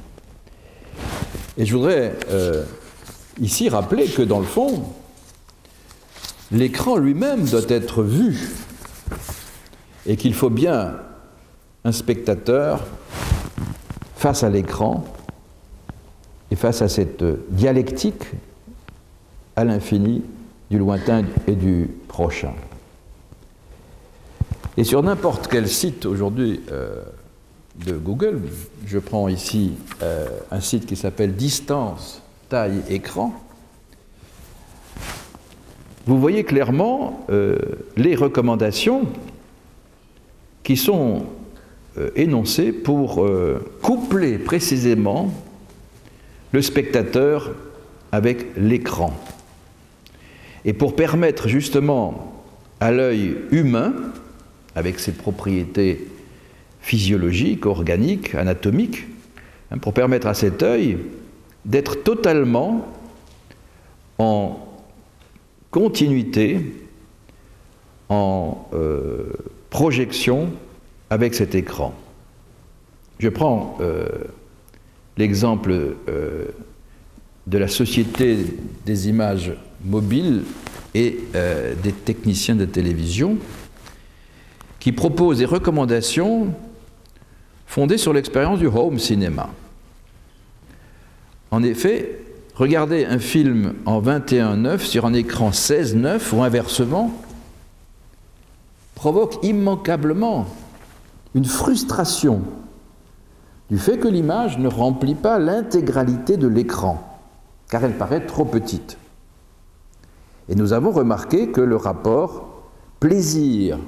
Et je voudrais ici rappeler que dans le fond, l'écran lui-même doit être vu et qu'il faut bien un spectateur face à l'écran et face à cette dialectique à l'infini du lointain et du prochain. Et sur n'importe quel site aujourd'hui de Google, je prends ici un site qui s'appelle Distance, taille, écran, vous voyez clairement les recommandations qui sont énoncées pour coupler précisément le spectateur avec l'écran. Et pour permettre justement à l'œil humain, avec ses propriétés physiologiques, organiques, anatomiques, pour permettre à cet œil d'être totalement en continuité, en projection avec cet écran. Je prends l'exemple de la Société des images mobiles et des techniciens de télévision qui propose des recommandations fondées sur l'expérience du home cinéma. En effet, regarder un film en 21:9 sur un écran 16:9 ou inversement provoque immanquablement une frustration du fait que l'image ne remplit pas l'intégralité de l'écran, car elle paraît trop petite. Et nous avons remarqué que le rapport plaisir,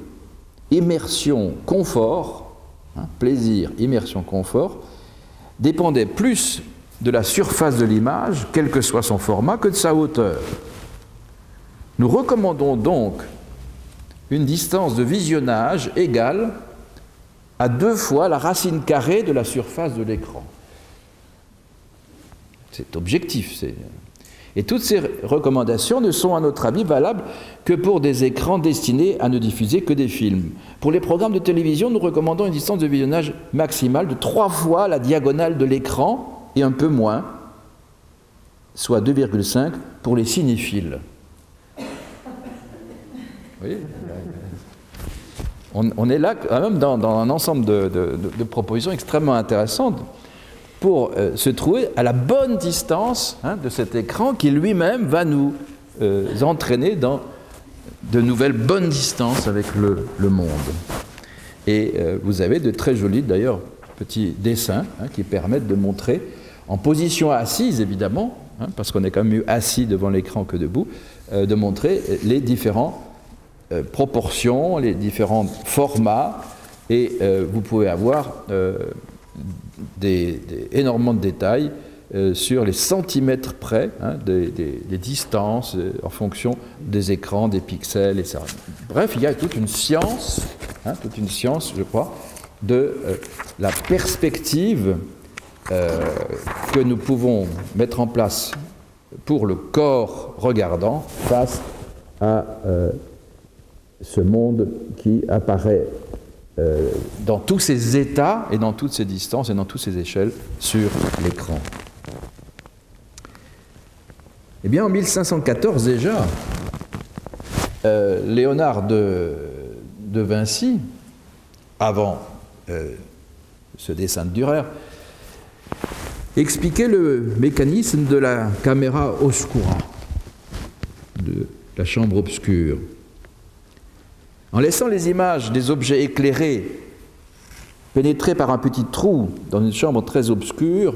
immersion, confort, plaisir, immersion, confort, dépendait plus de la surface de l'image, quel que soit son format, que de sa hauteur. Nous recommandons donc une distance de visionnage égale à 2 fois la racine carrée de la surface de l'écran. C'est objectif. Et toutes ces recommandations ne sont, à notre avis, valables que pour des écrans destinés à ne diffuser que des films. Pour les programmes de télévision, nous recommandons une distance de visionnage maximale de 3 fois la diagonale de l'écran et un peu moins, soit 2,5 pour les cinéphiles. Vous voyez ? On est là quand même dans un ensemble de propositions extrêmement intéressantes pour se trouver à la bonne distance de cet écran qui lui-même va nous entraîner dans de nouvelles bonnes distances avec le monde. Et vous avez de très jolis, d'ailleurs, petits dessins qui permettent de montrer, en position assise évidemment, parce qu'on est quand même mieux assis devant l'écran que debout, de montrer les différents proportions, les différents formats, et vous pouvez avoir énormément de détails sur les centimètres près des distances en fonction des écrans, des pixels, etc. Bref, il y a toute une science, je crois, de la perspective que nous pouvons mettre en place pour le corps regardant face à ce monde qui apparaît dans tous ses états et dans toutes ses distances et dans toutes ses échelles sur l'écran. Eh bien, en 1514 déjà, Léonard de Vinci, avant ce dessin de Dürer, expliquait le mécanisme de la camera oscura, de la chambre obscure. En laissant les images des objets éclairés pénétrer par un petit trou dans une chambre très obscure,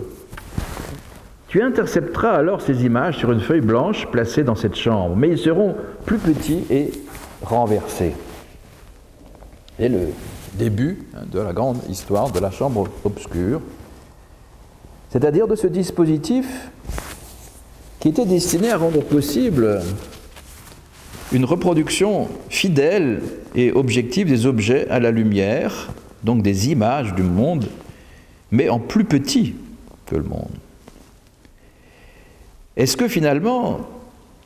tu intercepteras alors ces images sur une feuille blanche placée dans cette chambre, mais ils seront plus petits et renversés. Et le début de la grande histoire de la chambre obscure, c'est-à-dire de ce dispositif qui était destiné à rendre possible une reproduction fidèle et objective des objets à la lumière, donc des images du monde, mais en plus petit que le monde. Est-ce que finalement,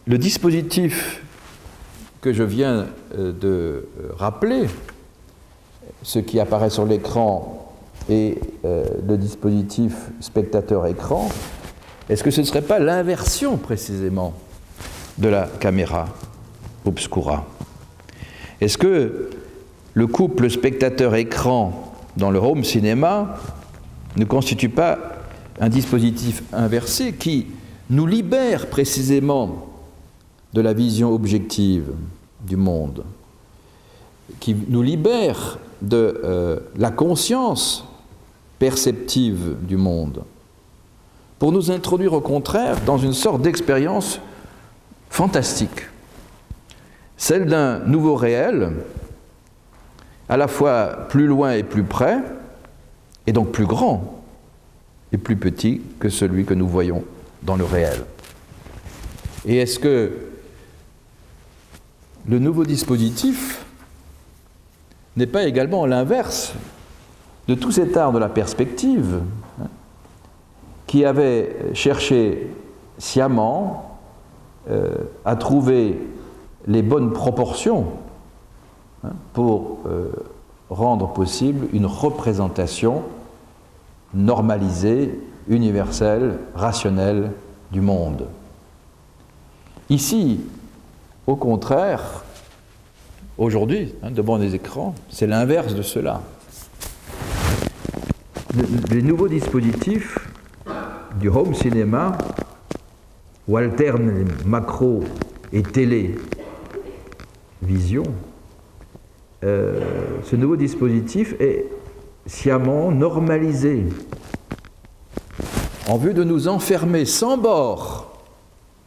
le dispositif que je viens de rappeler, ce qui apparaît sur l'écran et le dispositif spectateur-écran, est-ce que ce ne serait pas l'inversion précisément de la caméra obscura? Est-ce que le couple spectateur-écran dans le home cinéma ne constitue pas un dispositif inversé qui nous libère précisément de la vision objective du monde, qui nous libère de la conscience perceptive du monde, pour nous introduire au contraire dans une sorte d'expérience fantastique, celle d'un nouveau réel, à la fois plus loin et plus près, et donc plus grand et plus petit que celui que nous voyons dans le réel. Et est-ce que le nouveau dispositif n'est pas également l'inverse de tout cet art de la perspective qui avait cherché sciemment à trouver les bonnes proportions pour rendre possible une représentation normalisée, universelle, rationnelle du monde. Ici, au contraire, aujourd'hui, devant les écrans, c'est l'inverse de cela. Les nouveaux dispositifs du home cinéma, où alternent macro et télévision, ce nouveau dispositif est sciemment normalisé en vue de nous enfermer sans bord,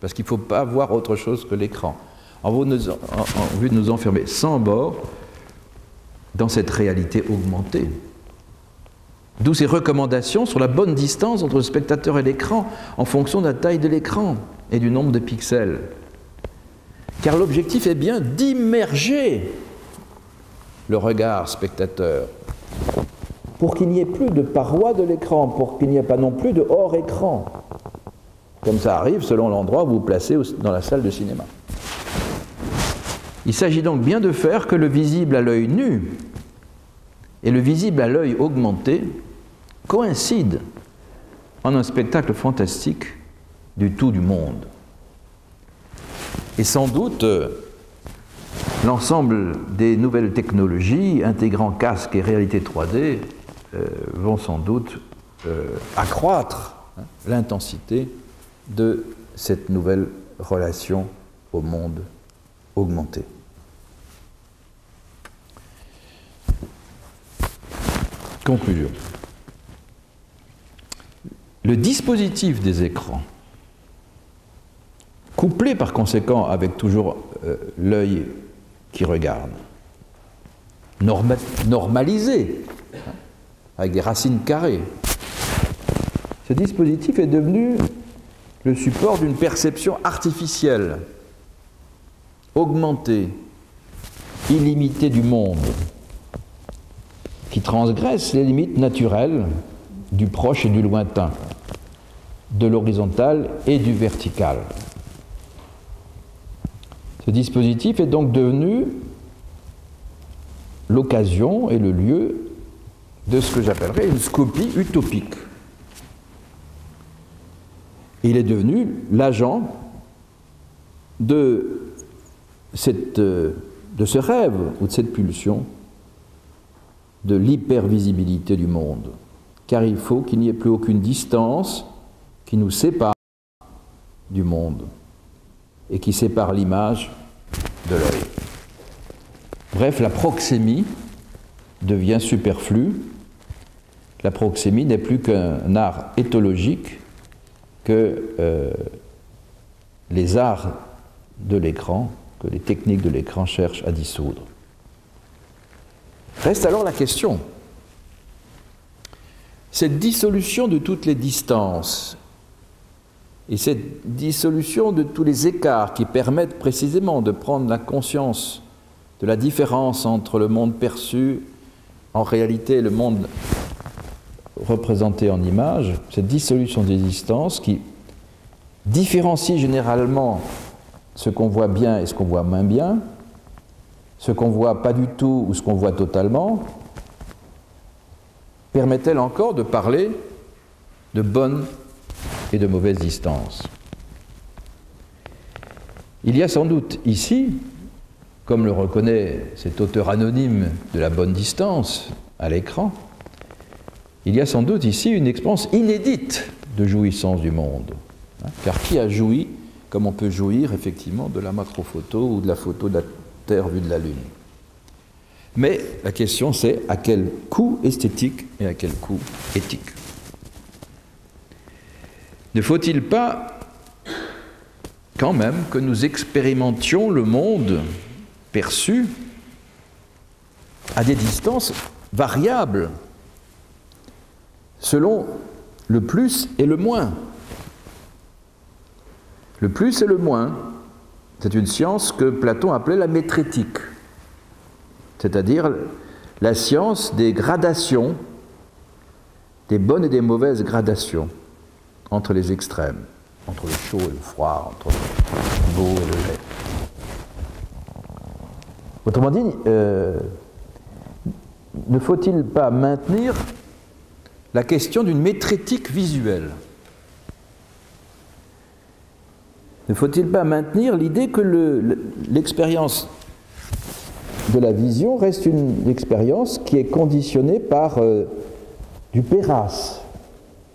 parce qu'il ne faut pas voir autre chose que l'écran, en vue de nous enfermer sans bord dans cette réalité augmentée. D'où ces recommandations sur la bonne distance entre le spectateur et l'écran en fonction de la taille de l'écran et du nombre de pixels. Car l'objectif est bien d'immerger le regard spectateur pour qu'il n'y ait plus de paroi de l'écran, pour qu'il n'y ait pas non plus de hors-écran, comme ça arrive selon l'endroit où vous vous placez dans la salle de cinéma. Il s'agit donc bien de faire que le visible à l'œil nu et le visible à l'œil augmenté coïncident en un spectacle fantastique du tout du monde. Et sans doute, l'ensemble des nouvelles technologies intégrant casque et réalité 3D vont sans doute accroître l'intensité de cette nouvelle relation au monde augmenté. Conclusion. Le dispositif des écrans, couplé par conséquent avec toujours l'œil qui regarde, normalisé, avec des racines carrées, ce dispositif est devenu le support d'une perception artificielle, augmentée, illimitée du monde, qui transgresse les limites naturelles du proche et du lointain, de l'horizontal et du vertical. Ce dispositif est donc devenu l'occasion et le lieu de ce que j'appellerais une scopie utopique. Il est devenu l'agent de ce rêve ou de cette pulsion de l'hypervisibilité du monde, car il faut qu'il n'y ait plus aucune distance qui nous sépare du monde et qui sépare l'image de l'œil. Bref, la proxémie devient superflue. La proxémie n'est plus qu'un art éthologique que les arts de l'écran, que les techniques de l'écran cherchent à dissoudre. Reste alors la question. Cette dissolution de toutes les distances et cette dissolution de tous les écarts qui permettent précisément de prendre la conscience de la différence entre le monde perçu en réalité et le monde représenté en image, cette dissolution des distances qui différencie généralement ce qu'on voit bien et ce qu'on voit moins bien, ce qu'on voit pas du tout ou ce qu'on voit totalement, permet-elle encore de parler de bonne et de mauvaise distance? Il y a sans doute ici, comme le reconnaît cet auteur anonyme de la bonne distance à l'écran, il y a sans doute ici une expérience inédite de jouissance du monde. Car qui a joui comme on peut jouir effectivement de la macrophoto ou de la photo de la Terre vue de la Lune? Mais la question c'est à quel coût esthétique et à quel coût éthique? Ne faut-il pas quand même que nous expérimentions le monde perçu à des distances variables selon le plus et le moins? Le plus et le moins, c'est une science que Platon appelait la métrétique, c'est-à-dire la science des gradations, des bonnes et des mauvaises gradations entre les extrêmes, entre le chaud et le froid, entre le beau et le laid. Autrement dit, ne faut-il pas maintenir la question d'une métrétique visuelle? Ne faut-il pas maintenir l'idée que l'expérience de la vision reste une expérience qui est conditionnée par du péras,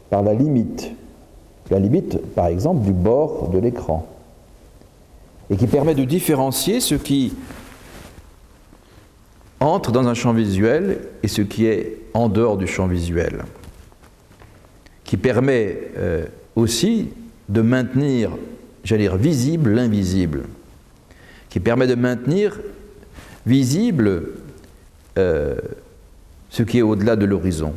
par la limite par exemple du bord de l'écran, et qui permet de différencier ce qui entre dans un champ visuel et ce qui est en dehors du champ visuel, qui qui permet aussi de maintenir, j'allais dire, visible l'invisible, qui permet de maintenir visible ce qui est au-delà de l'horizon.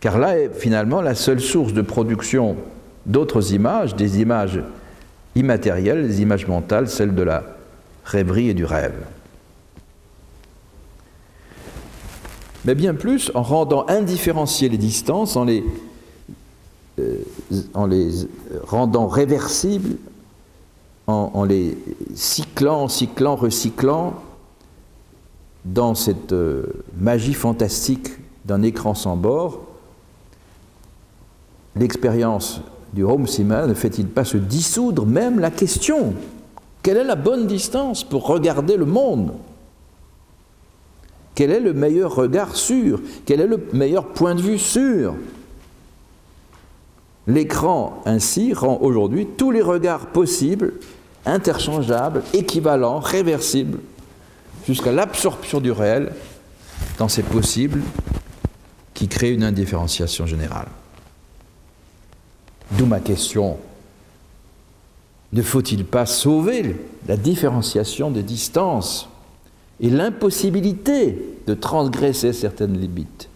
Car là est finalement la seule source de production d'autres images, des images immatérielles, des images mentales, celles de la rêverie et du rêve. Mais bien plus, en rendant indifférenciées les distances, en les rendant réversibles, en les cyclant, recyclant, dans cette magie fantastique d'un écran sans bord, l'expérience du home cinema ne fait-il pas se dissoudre même la question: quelle est la bonne distance pour regarder le monde? Quel est le meilleur regard sûr? Quel est le meilleur point de vue sûr? L'écran ainsi rend aujourd'hui tous les regards possibles, interchangeables, équivalents, réversibles, jusqu'à l'absorption du réel dans ces possibles qui créent une indifférenciation générale. D'où ma question: ne faut-il pas sauver la différenciation des distances et l'impossibilité de transgresser certaines limites?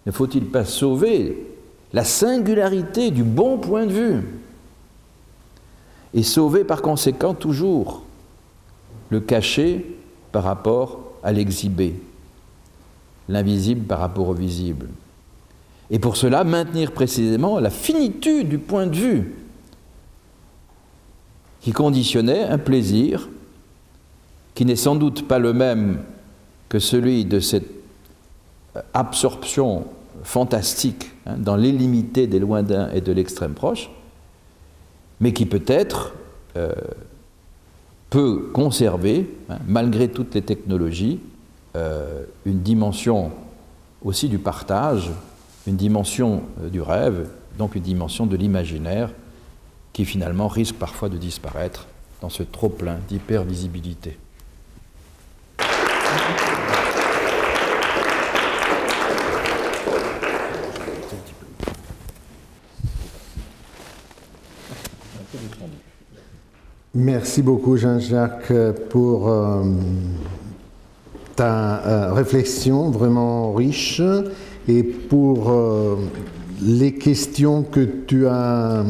Ne faut-il pas sauver la singularité du bon point de vue et sauver par conséquent toujours le caché par rapport à l'exhibé, l'invisible par rapport au visible? Et pour cela, maintenir précisément la finitude du point de vue qui conditionnait un plaisir qui n'est sans doute pas le même que celui de cette absorption fantastique dans l'illimité des lointains et de l'extrême proche, mais qui peut-être peut conserver, malgré toutes les technologies, une dimension aussi du partage, une dimension du rêve, donc une dimension de l'imaginaire, qui finalement risque parfois de disparaître dans ce trop-plein d'hypervisibilité. Merci beaucoup Jean-Jacques pour ta réflexion vraiment riche et pour les questions que tu as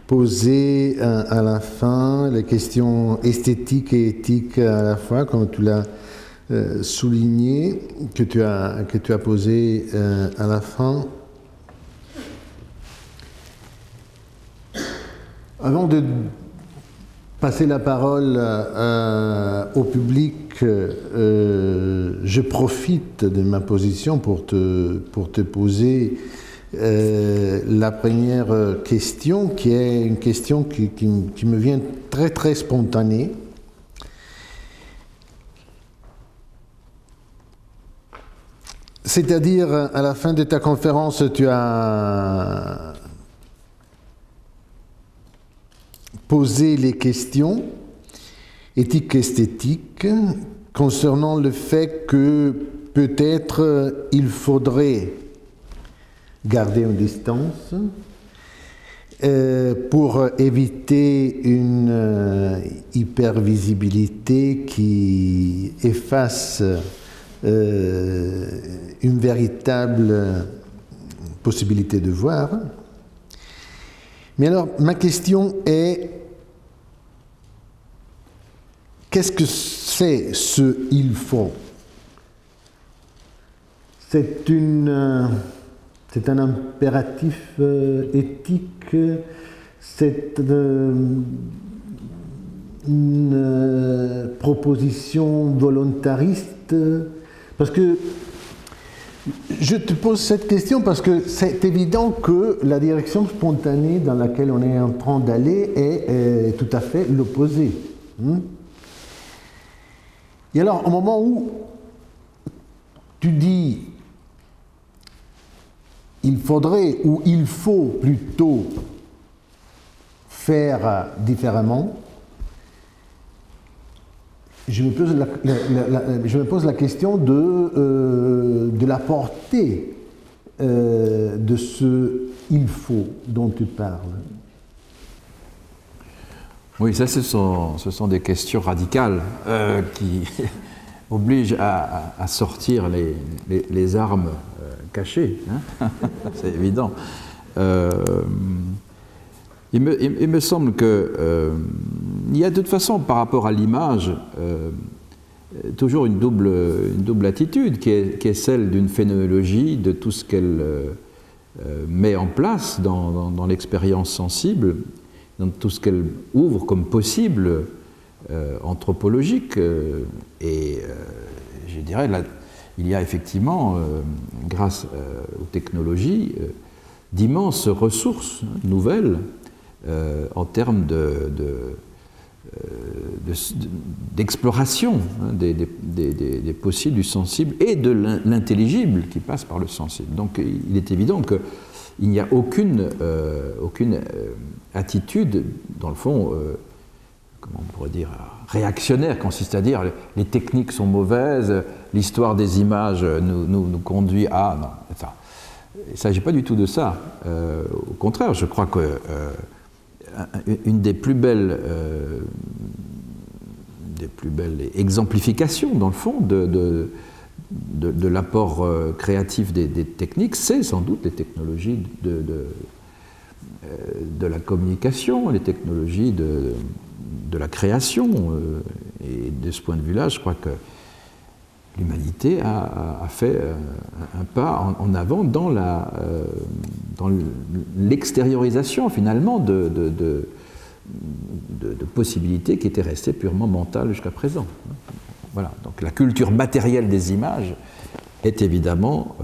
posées à la fin, les questions esthétiques et éthiques à la fois, comme tu l'as souligné, que tu as posées à la fin. Avant de passer la parole au public, je profite de ma position pour te poser la première question, qui est une question qui me vient très très spontanée. C'est-à-dire, à la fin de ta conférence, tu as poser les questions éthiques et esthétiques concernant le fait que peut-être il faudrait garder une distance pour éviter une hypervisibilité qui efface une véritable possibilité de voir. Mais alors, ma question est: qu'est-ce que c'est ce « il faut » ? C'est un impératif éthique, c'est une proposition volontariste, parce que je te pose cette question parce que c'est évident que la direction spontanée dans laquelle on est en train d'aller est tout à fait l'opposé. Et alors, au moment où tu dis il faudrait ou il faut plutôt faire différemment, je me pose la question de la portée de ce « il faut » dont tu parles? Oui, ça, ce sont des questions radicales qui obligent à sortir les armes cachées, hein. C'est évident. Il me semble que il y a de toute façon, par rapport à l'image, toujours une double attitude qui est celle d'une phénoménologie, de tout ce qu'elle met en place dans l'expérience sensible, dans tout ce qu'elle ouvre comme possible anthropologique. Et je dirais, là, il y a effectivement, grâce aux technologies, d'immenses ressources nouvelles en termes d'exploration des possibles, du sensible et de l'intelligible qui passe par le sensible. Donc il est évident qu'il n'y a aucune attitude, dans le fond, comment on pourrait dire, réactionnaire, consiste à dire les techniques sont mauvaises, l'histoire des images nous conduit à... Non, enfin, il ne s'agit pas du tout de ça. Au contraire, je crois que une des plus belles exemplifications, dans le fond, de l'apport créatif des techniques, c'est sans doute les technologies de la communication, les technologies de la création. Et de ce point de vue-là, je crois que l'humanité a fait un pas en avant dans l'extériorisation, finalement, de possibilités qui étaient restées purement mentales jusqu'à présent. Voilà. Donc la culture matérielle des images est évidemment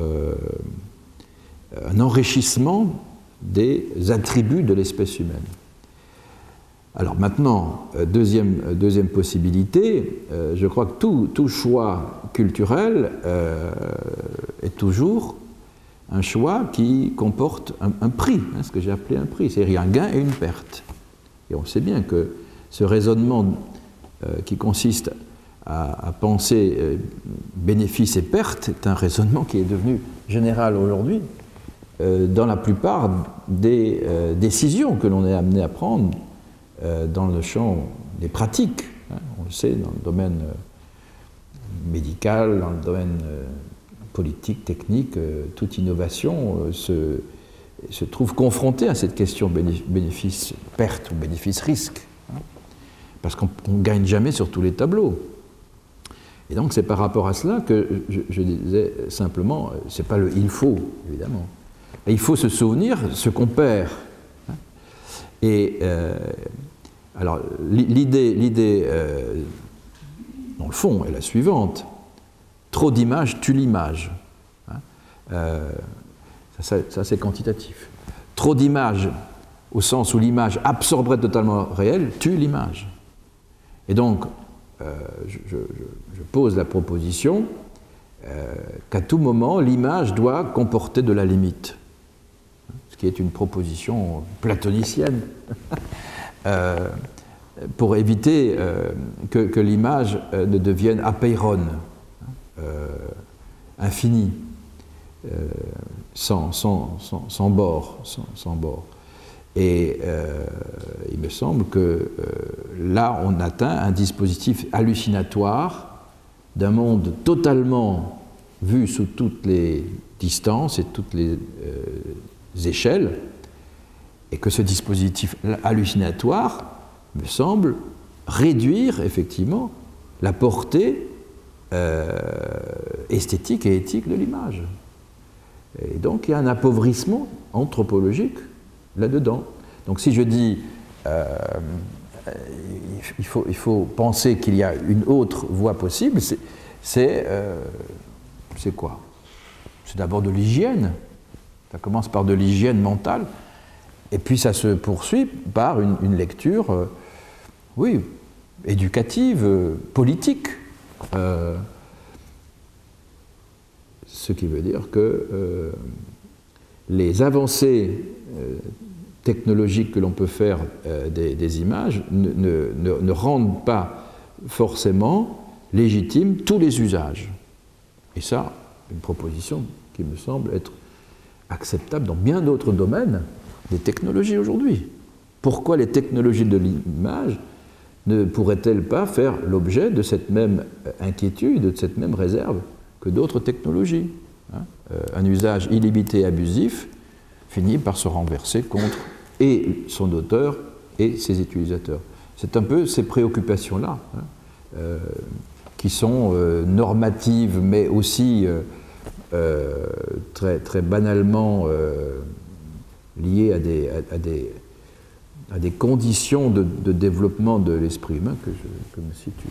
un enrichissement des attributs de l'espèce humaine. Alors maintenant, deuxième possibilité, je crois que tout choix culturel est toujours un choix qui comporte un prix, hein, ce que j'ai appelé un prix, c'est-à-dire un gain et une perte. Et on sait bien que ce raisonnement qui consiste à penser bénéfice et perte est un raisonnement qui est devenu général aujourd'hui dans la plupart des décisions que l'on est amené à prendre dans le champ des pratiques, hein, on le sait, dans le domaine médical, dans le domaine politique, technique, toute innovation se trouve confrontée à cette question bénéfice-perte ou bénéfice-risque, hein, parce qu'on ne gagne jamais sur tous les tableaux. Et donc c'est par rapport à cela que je disais simplement, c'est pas le « il faut », évidemment. Et il faut se souvenir ce qu'on perd. Hein. Et alors, l'idée, dans le fond, est la suivante. Trop d'images tue l'image. Hein. Ça c'est quantitatif. Trop d'images, au sens où l'image absorberait totalement le réel, tue l'image. Et donc, je pose la proposition qu'à tout moment, l'image doit comporter de la limite. Ce qui est une proposition platonicienne. Pour éviter que l'image ne devienne apeiron, infinie, sans bord. Et il me semble que là, on atteint un dispositif hallucinatoire d'un monde totalement vu sous toutes les distances et toutes les échelles, et que ce dispositif hallucinatoire me semble réduire effectivement la portée esthétique et éthique de l'image. Et donc il y a un appauvrissement anthropologique là-dedans. Donc si je dis il faut penser qu'il y a une autre voie possible, c'est quoi? C'est d'abord de l'hygiène. Ça commence par de l'hygiène mentale, et puis ça se poursuit par une lecture, oui, éducative, politique. Ce qui veut dire que les avancées technologiques que l'on peut faire des images ne rendent pas forcément légitimes tous les usages. Et ça, une proposition qui me semble être acceptable dans bien d'autres domaines des technologies aujourd'hui. Pourquoi les technologies de l'image ne pourraient-elles pas faire l'objet de cette même inquiétude, de cette même réserve que d'autres technologies, hein? Un usage illimité et abusif finit par se renverser contre et son auteur et ses utilisateurs. C'est un peu ces préoccupations-là, hein, qui sont normatives, mais aussi très, très banalement liées à des conditions de développement de l'esprit humain que je me situe.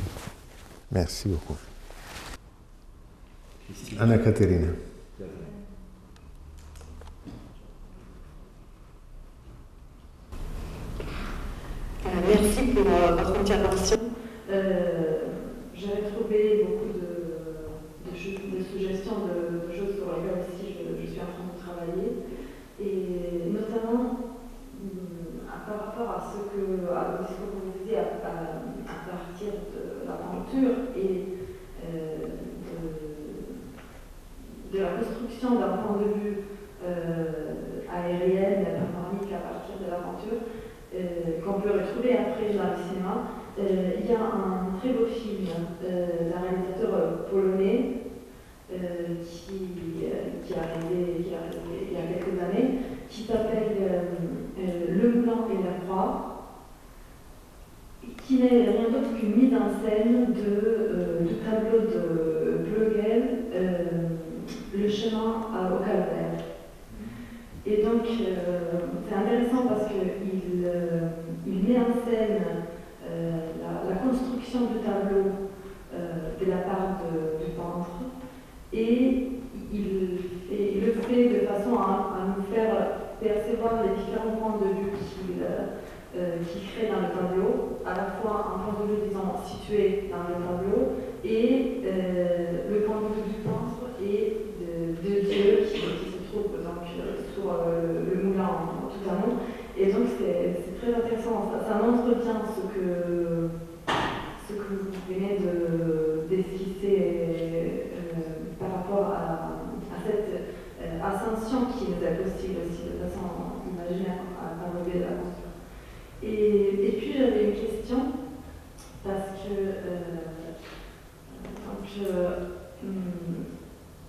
Merci beaucoup. Anna Caterina. Merci pour votre intervention. J'avais trouvé beaucoup de suggestions de choses sur lesquelles aussi je suis en train de travailler. Et notamment, par rapport à ce que vous disiez à partir de l'aventure et de la construction d'un point de vue aérien, panoramique à partir de l'aventure, qu'on peut retrouver après dans le cinéma. Il y a un très beau film d'un réalisateur polonais qui est arrivé il y a quelques années, qui s'appelle Le Moulin et la Croix, qui n'est rien d'autre qu'une mise en scène du tableau de Bruegel, Le chemin au calvaire. Et donc, c'est intéressant parce qu'il met en scène la construction du tableau de la part du peintre, et il le fait de façon à nous faire percevoir les différents points de vue qu'il crée dans le tableau, à la fois un point de vue, disons, situé dans le tableau, et le point de vue du peintre et de Dieu qui se trouve donc sur le moulin tout à nous. Et donc c'est très intéressant, ça montre bien ce que vous venez d'esquisser par rapport à cette ascension qui nous est possible aussi de façon imaginaire à relever la construction. Et puis j'avais une question, parce que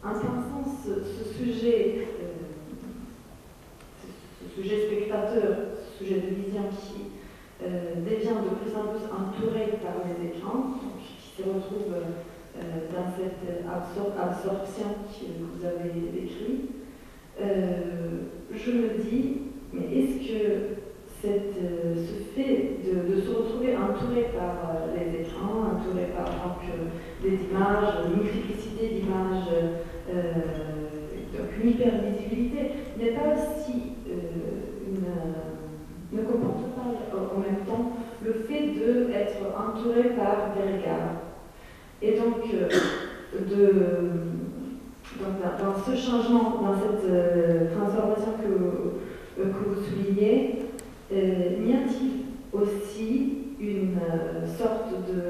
en pensant ce sujet spectateur, ce sujet de vision qui devient de plus en plus entouré par les écrans, donc, qui se retrouve dans cette absorption que vous avez décrite, je me dis, mais est-ce que ce fait de se retrouver entouré par les écrans, entouré par donc, des images, une multiplicité d'images, donc une hypervisibilité, n'est pas aussi ne comporte pas en même temps le fait d'être entouré par des regards. Et donc, dans ce changement, dans cette transformation que vous soulignez, n'y a-t-il aussi une sorte de,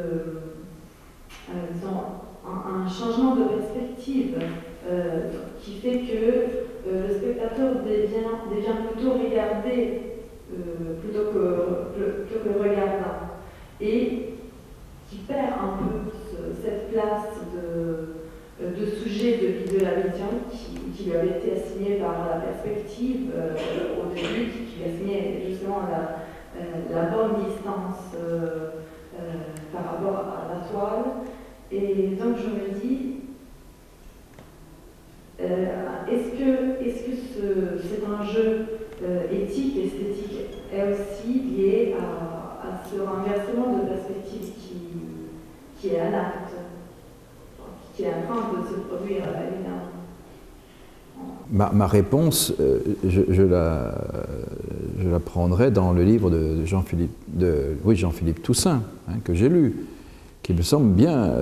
disons, un changement de perspective qui fait que le spectateur devient plutôt regardé plutôt que regardant, et qui perd un peu cette place de sujet de la vision qui lui avait été assignée par la perspective au début, qui lui assignait justement la bonne distance par rapport à la toile. Et donc je me dis, est-ce que cet enjeu éthique, esthétique est aussi lié à ce renversement de perspective qui est à l'acte, qui est en train de se produire évidemment? Ma réponse, je la prendrai dans le livre de Jean-Philippe Toussaint, hein, que j'ai lu, qui me semble bien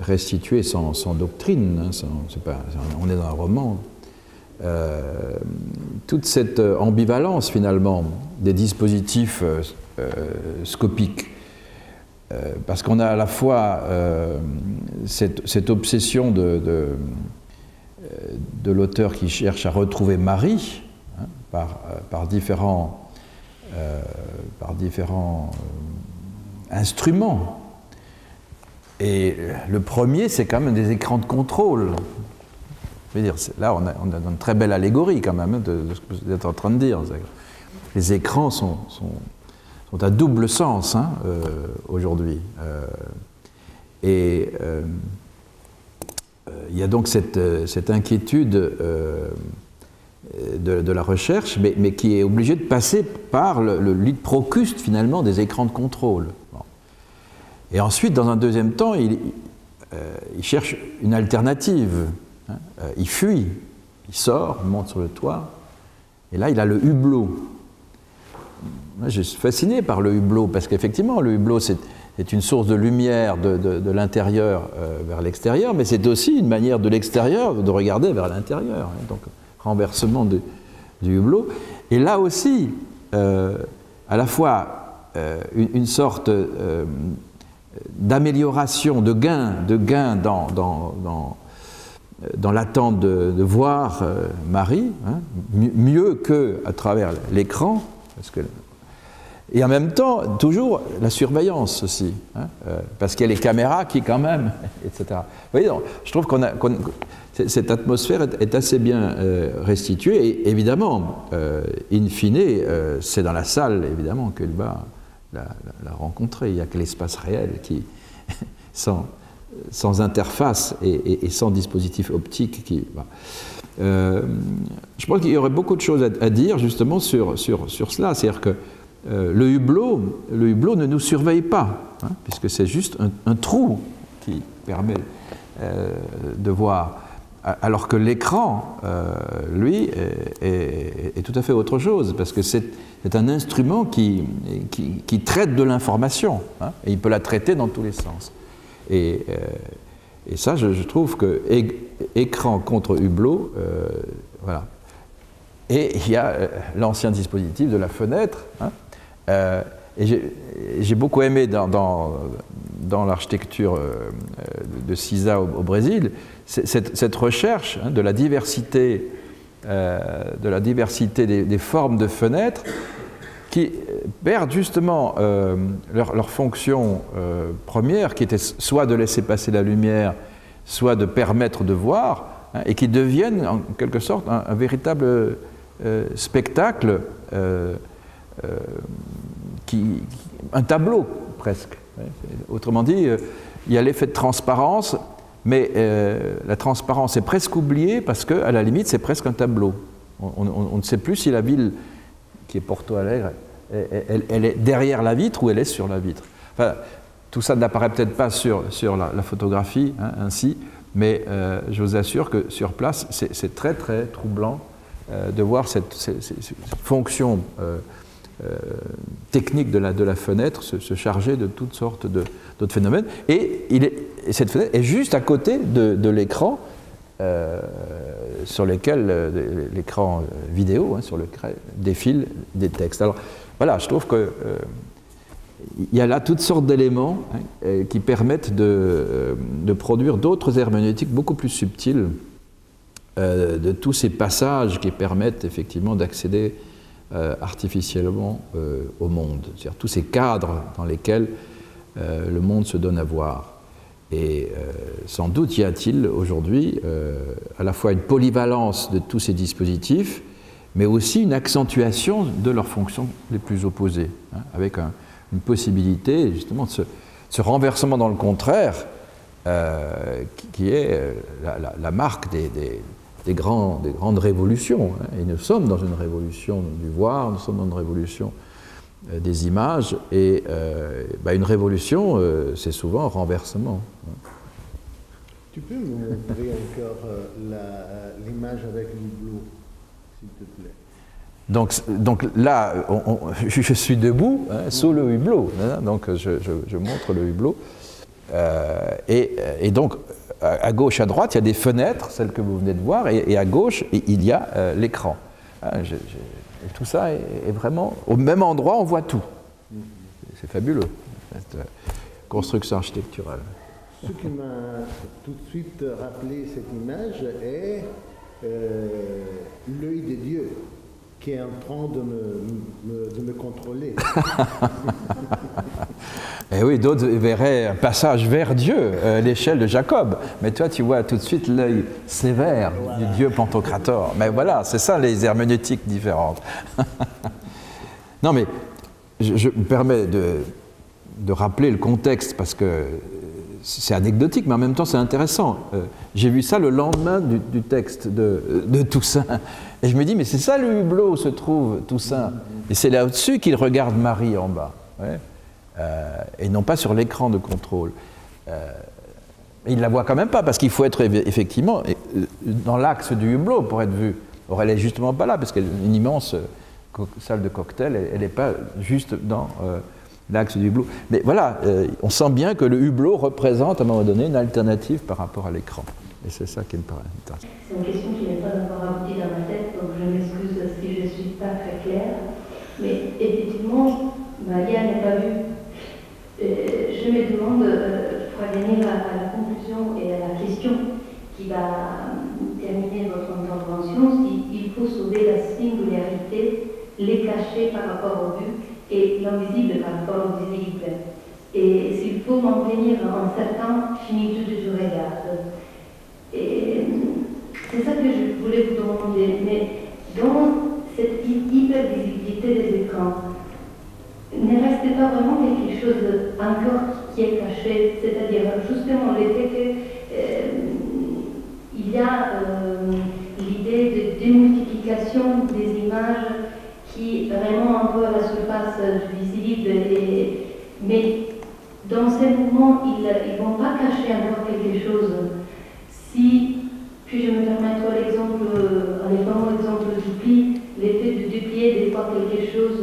restituer sans doctrine, hein, on est dans un roman. Toute cette ambivalence finalement des dispositifs scopiques, parce qu'on a à la fois cette obsession de l'auteur qui cherche à retrouver Marie hein, par différents instruments. Et le premier, c'est quand même des écrans de contrôle. Je veux dire, là, on a une très belle allégorie quand même de ce que vous êtes en train de dire. Les écrans sont à double sens hein, aujourd'hui. Et il y a donc cette inquiétude de la recherche, mais qui est obligée de passer par le lead procuste finalement des écrans de contrôle. Bon. Et ensuite, dans un deuxième temps, il cherche une alternative. Hein. Il fuit, il sort, il monte sur le toit, et là il a le hublot. Moi, je suis fasciné par le hublot, parce qu'effectivement, le hublot c'est une source de lumière de l'intérieur vers l'extérieur, mais c'est aussi une manière de l'extérieur de regarder vers l'intérieur. Hein. Donc, renversement du hublot. Et là aussi, à la fois une sorte d'amélioration, de gain dans l'attente de voir Marie, hein, mieux qu'à travers l'écran, et en même temps, toujours la surveillance aussi, hein, parce qu'il y a les caméras qui quand même, etc. Vous voyez, donc, je trouve cette atmosphère est assez bien restituée, et évidemment, in fine, c'est dans la salle, évidemment, qu'elle va la rencontrer. Il n'y a que l'espace réel qui, sans interface et sans dispositif optique qui... je pense qu'il y aurait beaucoup de choses à dire justement sur cela, c'est-à-dire que le hublot ne nous surveille pas, hein, puisque c'est juste un trou qui permet de voir, alors que l'écran, lui, est tout à fait autre chose, parce que c'est un instrument qui traite de l'information, hein, et il peut la traiter dans tous les sens. Et ça, je trouve que écran contre hublot, voilà. Et il y a l'ancien dispositif de la fenêtre, hein, et j'ai beaucoup aimé dans l'architecture de Cisa au Brésil, cette recherche hein, de la diversité des formes de fenêtres qui perdent justement leur fonction première, qui était soit de laisser passer la lumière, soit de permettre de voir, hein, et qui deviennent en quelque sorte un véritable spectacle, un tableau presque. Autrement dit, il y a l'effet de transparence, mais la transparence est presque oubliée parce qu'à la limite, c'est presque un tableau. On ne sait plus si la ville qui est Porto Alegre, elle est derrière la vitre ou elle est sur la vitre. Enfin, tout ça n'apparaît peut-être pas sur la photographie hein, ainsi, mais je vous assure que sur place, c'est très très troublant de voir cette fonction technique de la fenêtre se charger de toutes sortes d'autres phénomènes. Et cette fenêtre est juste à côté de l'écran sur lequel l'écran vidéo, hein, sur lequel défilent des textes. Alors voilà, je trouve que il y a là toutes sortes d'éléments hein, qui permettent de produire d'autres herméneutiques beaucoup plus subtiles de tous ces passages qui permettent effectivement d'accéder artificiellement au monde, c'est-à-dire tous ces cadres dans lesquels le monde se donne à voir. Et sans doute y a-t-il aujourd'hui à la fois une polyvalence de tous ces dispositifs, mais aussi une accentuation de leurs fonctions les plus opposées, hein, avec une possibilité justement de ce renversement dans le contraire qui est la marque des grandes révolutions. Hein. Et nous sommes dans une révolution du voir, nous sommes dans une révolution des images, et une révolution, c'est souvent un renversement. Tu peux me montrer encore l'image avec l'hublot, s'il te plaît? Donc là, je suis debout hein, sous le hublot, hein, donc je montre le hublot, et donc à gauche, à droite, il y a des fenêtres, celles que vous venez de voir, et à gauche, il y a l'écran. Hein, et tout ça est vraiment au même endroit, on voit tout. C'est fabuleux, cette construction architecturale. Ce qui m'a tout de suite rappelé cette image est l'œil de Dieu qui est en train de me contrôler. Et oui, d'autres verraient un passage vers Dieu, l'échelle de Jacob. Mais toi, tu vois tout de suite l'œil sévère du Dieu Pantocrator. Mais voilà, c'est ça les herméneutiques différentes. Non, mais je me permets de rappeler le contexte parce que c'est anecdotique, mais en même temps c'est intéressant. J'ai vu ça le lendemain du texte de Toussaint. Et je me dis, mais c'est ça le hublot où se trouve Toussaint. Et c'est là au-dessus qu'il regarde Marie en bas. Ouais. Et non pas sur l'écran de contrôle. Il ne la voit quand même pas, parce qu'il faut être effectivement dans l'axe du hublot pour être vu. Or, elle n'est justement pas là, parce qu'elle est une immense salle de cocktail, elle n'est pas juste dans l'axe du hublot. Mais voilà, on sent bien que le hublot représente à un moment donné une alternative par rapport à l'écran. Et c'est ça qui me paraît intéressant. C'est une question qui n'est pas encore aboutie dans ma tête, donc je m'excuse si je ne suis pas très claire. Mais effectivement, Maria n'est pas vue. Je me demande, pour venir à la conclusion et à la question qui va terminer votre intervention, s'il faut sauver la singularité, les cachets par rapport au vu et l'invisible par rapport au visible. Et s'il faut maintenir un certain finitude du regard. Et c'est ça que je voulais vous demander. Mais dans cette hypervisibilité des écrans, ne reste pas vraiment quelque chose encore qui est caché, c'est-à-dire justement l'effet qu'il y a l'idée de démultiplication des images qui vraiment un peu à la surface du visible, mais dans ces mouvements, ils ne vont pas cacher encore quelque chose. Si, puis je me permettre l'exemple, les fameux exemples du pli, l'effet de duplier des fois quelque chose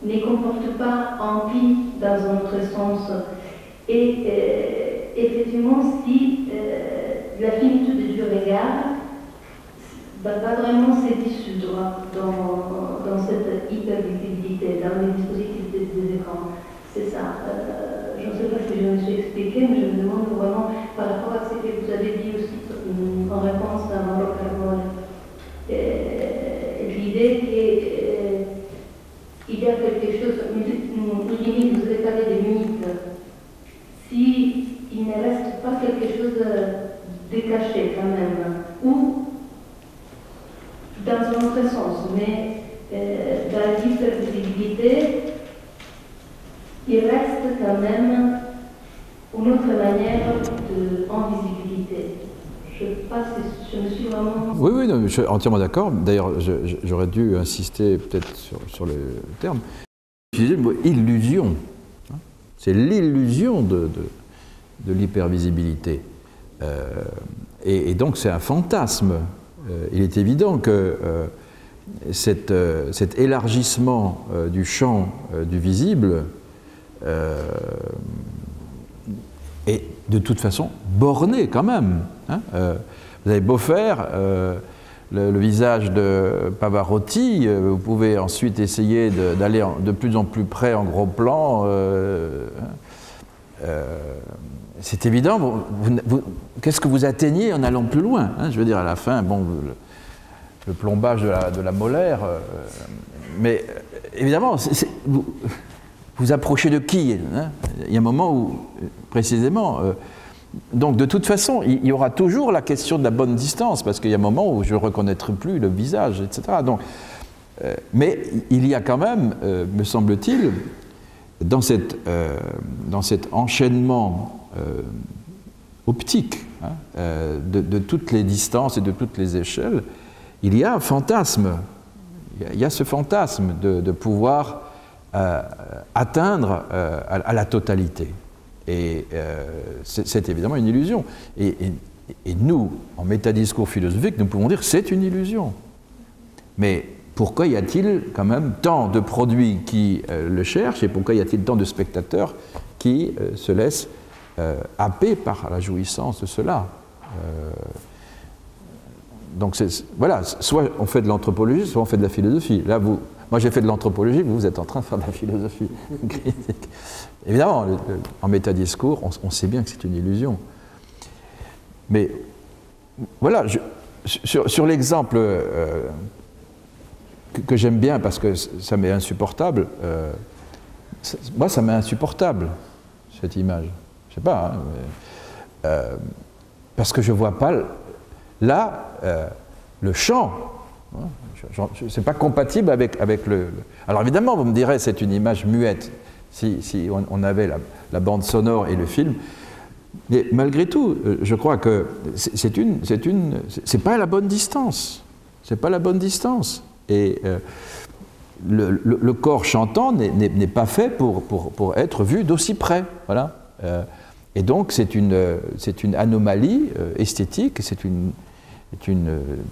ne comporte pas un pli dans un autre sens. Et effectivement, si la finitude du regard va pas vraiment se dissoudre dans cette hypervisibilité, dans les dispositifs des écrans. C'est ça. Je ne sais pas si je me suis expliquée, mais je me demande vraiment, par rapport à ce que vous avez dit aussi en réponse à Mauro Carmona, l'idée qu'il y a quelque chose, limite, vous avez parlé des mythes. S'il ne reste pas quelque chose de caché quand même, ou dans un autre sens, mais dans la hypervisibilité, il reste quand même une autre manière d'invisibilité. Je ne sais pas si je me suis vraiment... Oui, non, je suis entièrement d'accord. D'ailleurs, j'aurais dû insister peut-être sur le terme. J'utilisais le mot illusion. C'est l'illusion de l'hypervisibilité. Et donc, c'est un fantasme. Il est évident que cet élargissement du champ du visible est de toute façon borné quand même. Hein. Vous avez beau faire le visage de Pavarotti, vous pouvez ensuite essayer d'aller de plus en plus près en gros plan. C'est évident, qu'est-ce que vous atteignez en allant plus loin, hein. Je veux dire, à la fin, bon, le plombage de la molaire, mais évidemment, vous approchez de qui, hein. Il y a un moment où, précisément, donc de toute façon, il y aura toujours la question de la bonne distance, parce qu'il y a un moment où je ne reconnaîtrai plus le visage, etc. Donc, mais il y a quand même, me semble-t-il, dans cet enchaînement optique, hein, de toutes les distances et de toutes les échelles, il y a un fantasme. Il y a ce fantasme de pouvoir atteindre à la totalité. Et c'est évidemment une illusion. Et nous, en métadiscours philosophique, nous pouvons dire que c'est une illusion. Mais pourquoi y a-t-il quand même tant de produits qui le cherchent et pourquoi y a-t-il tant de spectateurs qui se laissent happer par la jouissance de cela? Donc voilà, soit on fait de l'anthropologie, soit on fait de la philosophie. Là, moi j'ai fait de l'anthropologie, vous êtes en train de faire de la philosophie critique. Évidemment, en métadiscours, on sait bien que c'est une illusion. Mais voilà, sur l'exemple que j'aime bien parce que ça m'est insupportable, moi ça m'est insupportable, cette image. Je sais pas, hein, mais, parce que je ne vois pas là le chant. C'est pas compatible avec le... Alors évidemment, vous me direz, c'est une image muette, si on avait la bande sonore et le film. Mais malgré tout, je crois que c'est pas à la bonne distance. C'est pas la bonne distance. Et le corps chantant n'est pas fait pour être vu d'aussi près. Voilà. Et donc c'est une anomalie esthétique, c'est une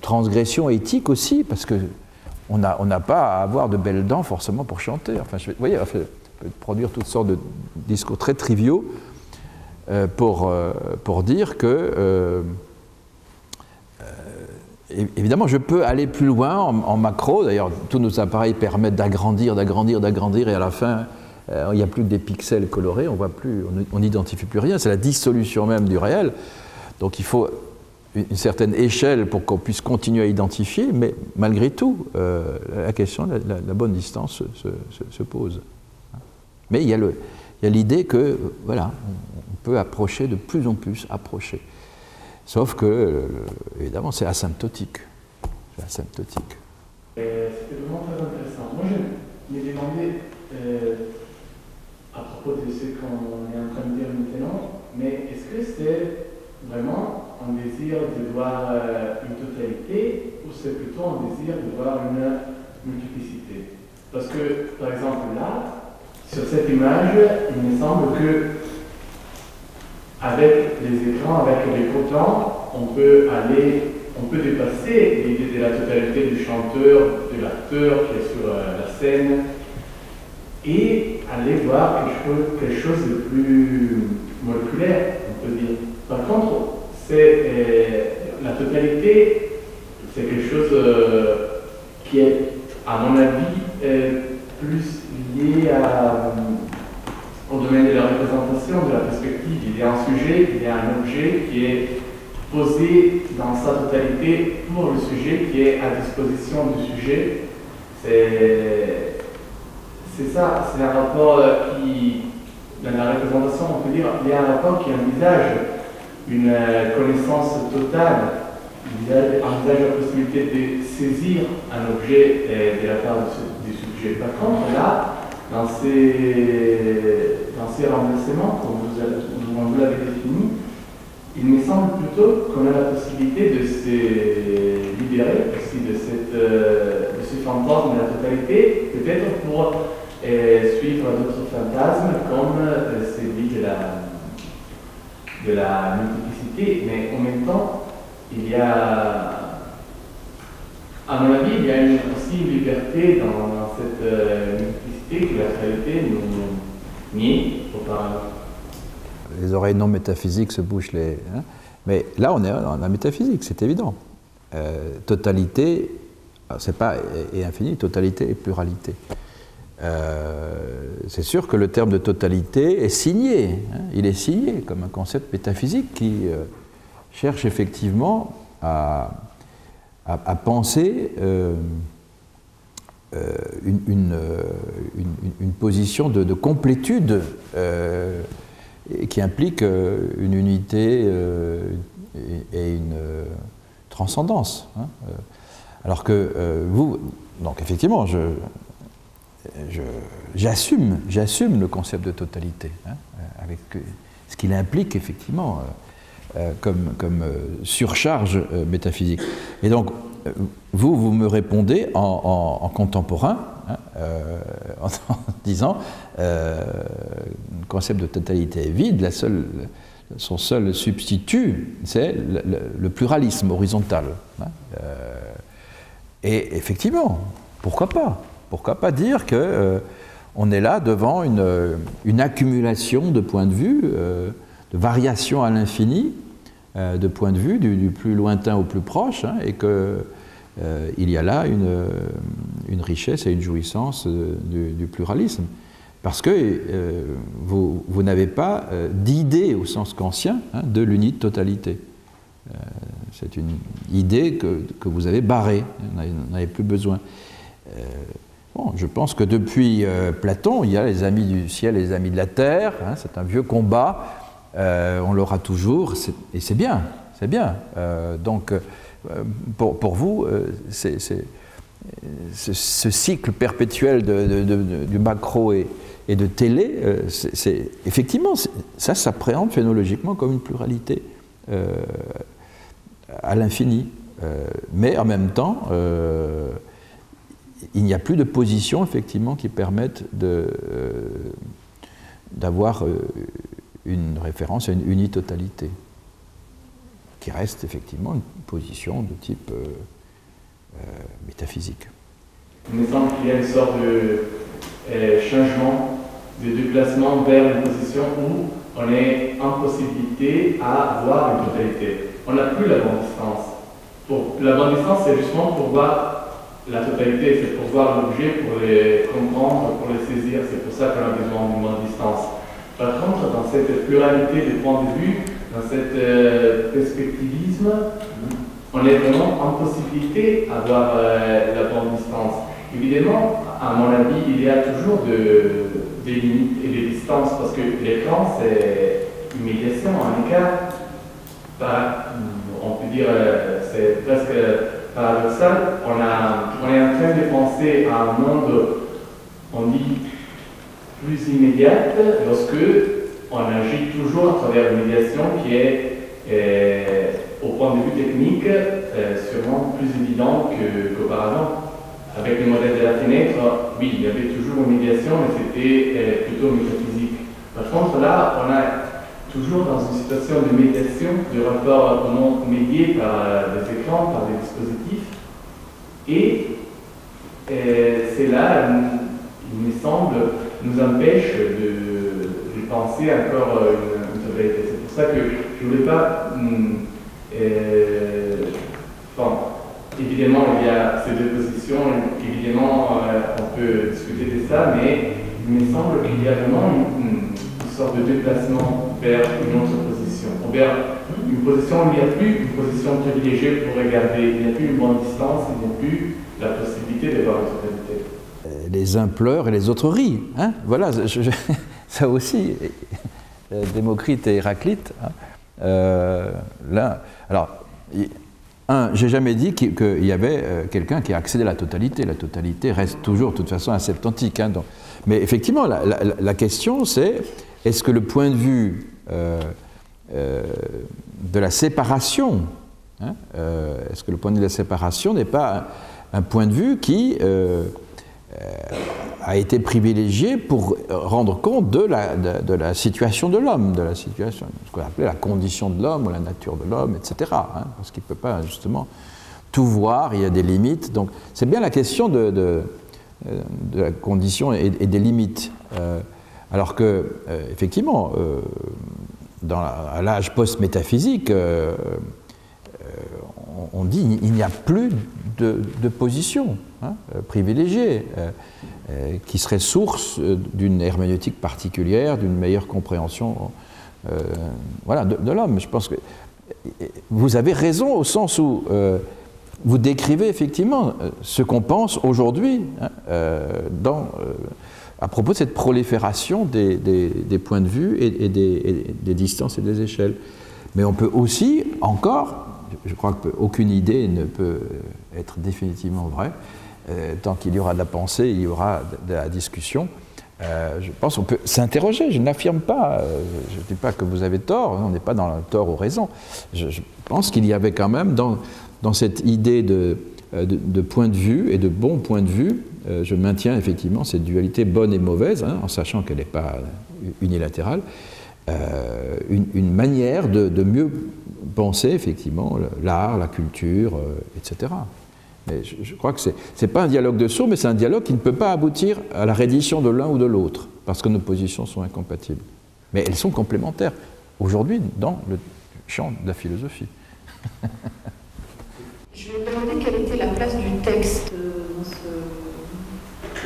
transgression éthique aussi, parce qu'on n'a pas à avoir de belles dents forcément pour chanter. Enfin, vous voyez, on peut produire toutes sortes de discours très triviaux pour dire que, évidemment, je peux aller plus loin en macro. D'ailleurs, tous nos appareils permettent d'agrandir, et à la fin, il n'y a plus que des pixels colorés, on n'identifie plus rien. C'est la dissolution même du réel. Donc, il faut une certaine échelle pour qu'on puisse continuer à identifier, mais malgré tout, la question de la bonne distance se pose. Mais il y a l'idée que, voilà, on peut approcher de plus en plus, Sauf que, évidemment, c'est asymptotique. C'est C'était vraiment très intéressant. Moi, je me demandais, à propos de ce qu'on est en train de dire maintenant, mais est-ce que c'est vraiment un désir de voir une totalité ou c'est plutôt un désir de voir une multiplicité? Parce que, par exemple, là, sur cette image, il me semble que avec les écrans, avec les photons, on peut dépasser l'idée de la totalité du chanteur, de l'acteur qui est sur la scène, et aller voir quelque chose de plus moléculaire, on peut dire. Par contre, la totalité, c'est quelque chose qui est, à mon avis, plus lié au domaine de la représentation, de la perspective. Il y a un sujet, il y a un objet qui est posé dans sa totalité pour le sujet, qui est à disposition du sujet. C'est ça, c'est un rapport qui, dans la représentation, on peut dire, il y a un rapport qui envisage une connaissance totale, envisage la possibilité de saisir un objet de la part du sujet. Par contre, là, dans ces renversements, comme vous l'avez défini, il me semble plutôt qu'on a la possibilité de se libérer aussi de ce fantasme de la totalité, peut-être pour suivre d'autres fantasmes comme celui de la multiplicité, mais en même temps, il y a, à mon avis, il y a aussi une liberté dans cette multiplicité que la réalité nous nie auparavant. Les oreilles non métaphysiques se bouchent les... Hein, mais là, on est dans la métaphysique, c'est évident. Totalité, c'est pas et infini, totalité et pluralité. C'est sûr que le terme de totalité est signé, hein, il est signé comme un concept métaphysique qui cherche effectivement à penser une position de complétude qui implique une unité et une transcendance. Hein. Alors que vous, donc effectivement, j'assume le concept de totalité, hein, avec ce qu'il implique effectivement comme surcharge métaphysique. Et donc, vous me répondez en contemporain, hein, en disant le concept de totalité est vide, son seul substitut, c'est le pluralisme horizontal. Hein, et effectivement, pourquoi pas? Pourquoi pas dire qu'on est là devant une accumulation de points de vue, de variations à l'infini, de points de vue du plus lointain au plus proche, hein, et qu'il y a là une richesse et une jouissance du pluralisme. Parce que vous n'avez pas d'idée au sens kantien, hein, de l'unité-totalité. C'est une idée que vous avez barrée, vous n'en avez plus besoin. Bon, je pense que depuis Platon, il y a les amis du ciel et les amis de la terre, hein, c'est un vieux combat, on l'aura toujours, et c'est bien, c'est bien. Donc, pour vous, ce cycle perpétuel du macro et de télé, effectivement, ça s'appréhende phénoménologiquement comme une pluralité à l'infini. Mais en même temps, il n'y a plus de positions, effectivement, qui permettent d'avoir une référence à une unitotalité, qui reste effectivement une position de type métaphysique. Il me semble qu'il y a une sorte de changement, de déplacement vers une position où on est en possibilité à voir une totalité. On n'a plus la bonne distance. La bonne distance, c'est justement pour voir la totalité, c'est pour voir l'objet, pour les comprendre, pour les saisir. C'est pour ça qu'on a besoin d'une bonne distance. Par contre, dans cette pluralité de points de vue, dans cet perspectivisme, on est vraiment en possibilité d'avoir la bonne distance. Évidemment, à mon avis, il y a toujours des limites et des distances, parce que l'écran, c'est une médiation, un écart. On peut dire, c'est presque paradoxal. On est en train de penser à un monde, on dit, plus immédiat, lorsque on agit toujours à travers une médiation qui est, au point de vue technique, sûrement plus évident qu'auparavant. Avec le modèle de la fenêtre, oui, il y avait toujours une médiation, mais c'était plutôt métaphysique. Par contre, là, on est toujours dans une situation de médiation, de rapport au monde médié par des écrans, par des dispositifs. Et c'est là, il me semble, nous empêche de penser encore une totalité. C'est pour ça que je ne voulais pas... évidemment, il y a ces deux positions, évidemment, on peut discuter de ça, mais il me semble qu'il y a vraiment une sorte de déplacement vers une autre position, vers une position où il n'y a plus une position privilégiée pour regarder, il n'y a plus une bonne distance, il n'y a plus la possibilité de voir une totalité. Les uns pleurent et les autres rient. Hein, voilà, ça aussi, Démocrite et Héraclite. Hein, là, alors, j'ai jamais dit qu'il y avait quelqu'un qui a accédé à la totalité. La totalité reste toujours, de toute façon, asymptotique. Hein, donc. Mais effectivement, la question, c'est est-ce que le point de vue de la séparation, hein, est-ce que le point de vue de la séparation n'est pas un point de vue qui a été privilégié pour rendre compte de la situation de l'homme, de la situation, ce qu'on appelait la condition de l'homme ou la nature de l'homme, etc. Hein, parce qu'il ne peut pas justement tout voir, il y a des limites. Donc c'est bien la question de la condition et des limites. Alors que, effectivement, à l'âge post-métaphysique, on dit qu'il n'y a plus de position hein, privilégiée qui serait source d'une herméneutique particulière, d'une meilleure compréhension voilà, de l'homme. Je pense que vous avez raison au sens où vous décrivez effectivement ce qu'on pense aujourd'hui hein, à propos de cette prolifération des points de vue et des distances et des échelles. Mais on peut aussi encore, je crois qu'aucune idée ne peut être définitivement vraie, tant qu'il y aura de la pensée, il y aura de la discussion. Je pense qu'on peut s'interroger, je n'affirme pas, je ne dis pas que vous avez tort, on n'est pas dans le tort ou raison. Je pense qu'il y avait quand même dans cette idée de point de vue et de bon point de vue, je maintiens effectivement cette dualité bonne et mauvaise, hein, en sachant qu'elle n'est pas unilatérale, une manière de mieux penser effectivement l'art, la culture, etc. Mais je crois que ce n'est pas un dialogue de sourds, mais c'est un dialogue qui ne peut pas aboutir à la reddition de l'un ou de l'autre, parce que nos positions sont incompatibles. Mais elles sont complémentaires, aujourd'hui, dans le champ de la philosophie. Je me demandais quelle était la place du texte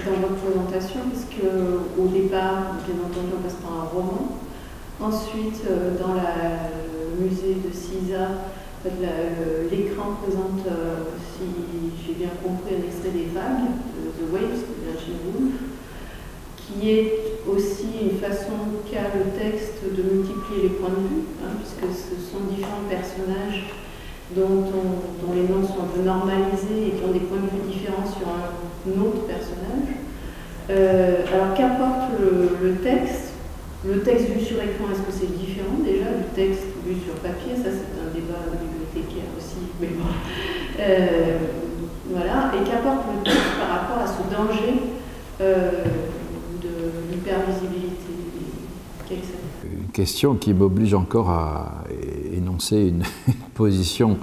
dans votre présentation, parce qu'au départ, bien entendu, on passe par un roman. Ensuite, dans le musée de Cisa, L'écran présente, si j'ai bien compris, un extrait des vagues, The Waves de Virginia Woolf, qui est aussi une façon qu'a le texte de multiplier les points de vue, puisque ce sont différents personnages dont les noms sont un peu normalisés et qui ont des points de vue différents sur un autre personnage. Alors qu'apporte le texte? Le texte vu sur écran, est-ce que c'est différent déjà du texte vu sur papier? Ça, c'est un débat bibliothécaire aussi, mais bon. Voilà. Et qu'apporte le texte par rapport à ce danger de l'hypervisibilité? Une question qui m'oblige encore à énoncer une position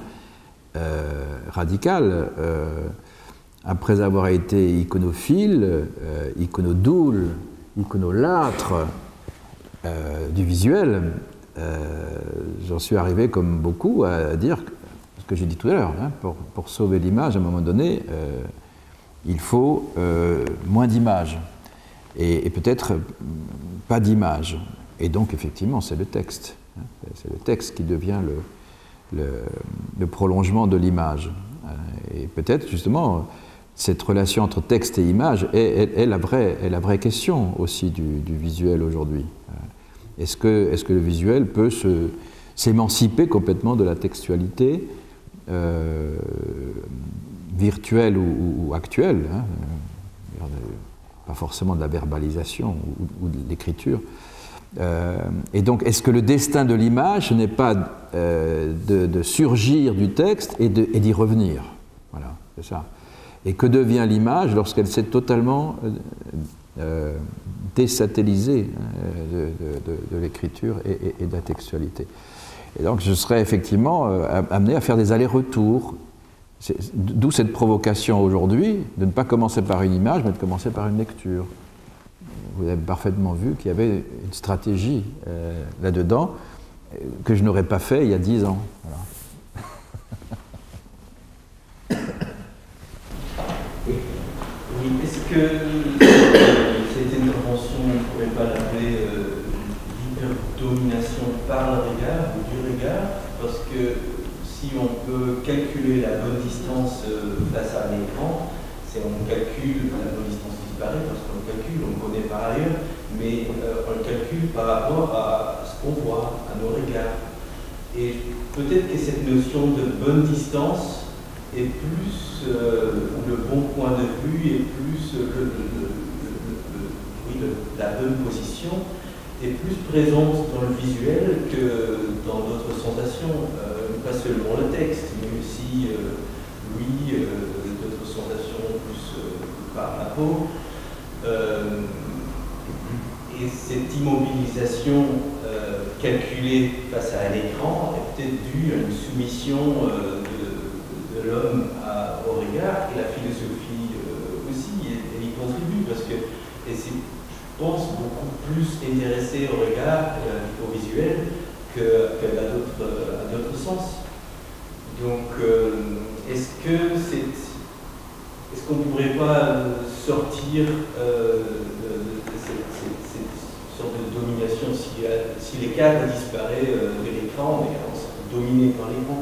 radicale. Après avoir été iconophile, iconodoule, iconolâtre du visuel, j'en suis arrivé, comme beaucoup, à dire ce que j'ai dit tout à l'heure. Pour sauver l'image, à un moment donné, il faut moins d'images et peut-être pas d'images. Et donc, effectivement, c'est le texte. C'est le texte qui devient le prolongement de l'image. Et peut-être, justement, cette relation entre texte et image est la vraie question aussi du visuel aujourd'hui. Est-ce que le visuel peut s'émanciper complètement de la textualité virtuelle ou actuelle, pas forcément de la verbalisation ou de l'écriture. Et donc, est-ce que le destin de l'image n'est pas de surgir du texte et d'y revenir? Voilà, c'est ça. Et que devient l'image lorsqu'elle s'est totalement désatellisée de l'écriture et de la textualité? Et donc, je serais effectivement amené à faire des allers-retours. D'où cette provocation aujourd'hui de ne pas commencer par une image, mais de commencer par une lecture. Vous avez parfaitement vu qu'il y avait une stratégie là-dedans que je n'aurais pas fait il y a 10 ans. Voilà. Oui, est-ce que cette intervention, on ne pourrait pas l'appeler l'hyperdomination par le regard ou du regard? Parce que si on peut calculer la bonne distance face à l'écran, c'est on calcule, la bonne distance disparaît parce qu'on le calcule, on le connaît par ailleurs, mais on le calcule par rapport à ce qu'on voit, à nos regards. Et peut-être que cette notion de bonne distance est plus, ou le bon point de vue est plus, la bonne position est plus présente dans le visuel que dans d'autres sensations, pas seulement le texte, mais aussi d'autres sensations plus par la peau. Et cette immobilisation calculée face à l'écran est peut-être due à une soumission de l'homme au regard, et la philosophie aussi, elle y contribue, parce que elle s'est, je pense, beaucoup plus intéressée au regard et au visuel qu'à d'autres sens. Donc, est-ce qu'on ne pourrait pas sortir de cette sorte de domination si l'écart disparaît de l'écran, mais on sera dominé par l'écran?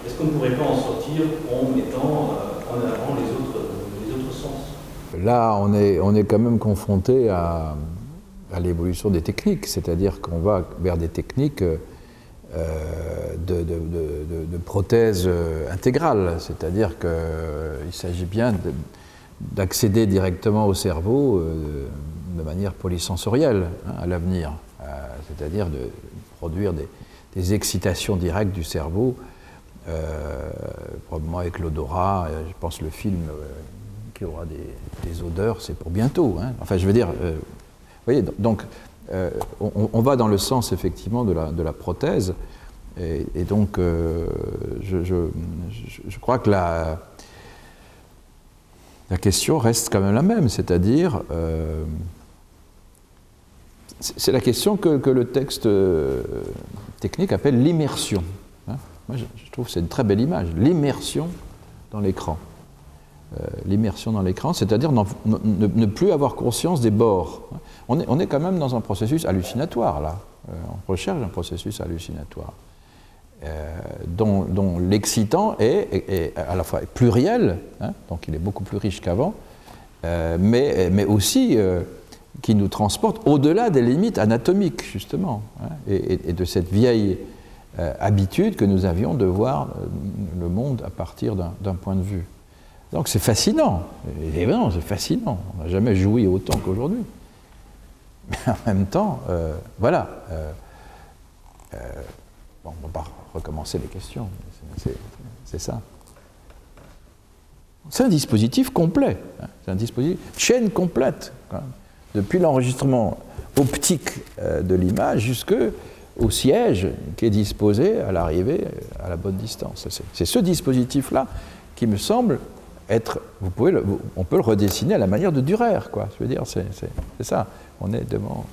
Est-ce qu'on ne pourrait pas en sortir en mettant en avant les autres sens? Là, on est quand même confronté à l'évolution des techniques, c'est-à-dire qu'on va vers des techniques de prothèse intégrale, c'est-à-dire qu'il s'agit bien d'accéder directement au cerveau de manière polysensorielle à l'avenir, c'est-à-dire de produire des excitations directes du cerveau, probablement avec l'odorat. Je pense que le film qui aura des odeurs, c'est pour bientôt. Enfin, je veux dire, vous voyez, donc on va dans le sens effectivement de la prothèse, et donc je crois que la question reste quand même la même, c'est-à-dire c'est la question que le texte technique appelle l'immersion. Moi, je trouve que c'est une très belle image, l'immersion dans l'écran. L'immersion dans l'écran, c'est-à-dire ne plus avoir conscience des bords. On est quand même dans un processus hallucinatoire, là. On recherche un processus hallucinatoire. dont l'excitant est à la fois pluriel, hein, donc il est beaucoup plus riche qu'avant, mais aussi qui nous transporte au-delà des limites anatomiques, justement, hein, et de cette vieille habitude que nous avions de voir le monde à partir d'un point de vue. Donc c'est fascinant, évidemment c'est fascinant, on n'a jamais joui autant qu'aujourd'hui. Mais en même temps, voilà. Bon, on va pas recommencer les questions, c'est ça. C'est un dispositif complet, hein, c'est un dispositif, chaîne complète, quand même, depuis l'enregistrement optique de l'image jusqu'au siège qui est disposé à l'arrivée à la bonne distance. C'est ce dispositif-là qui me semble être, on peut le redessiner à la manière de Dürer, quoi. Je veux dire, c'est ça, on est devant...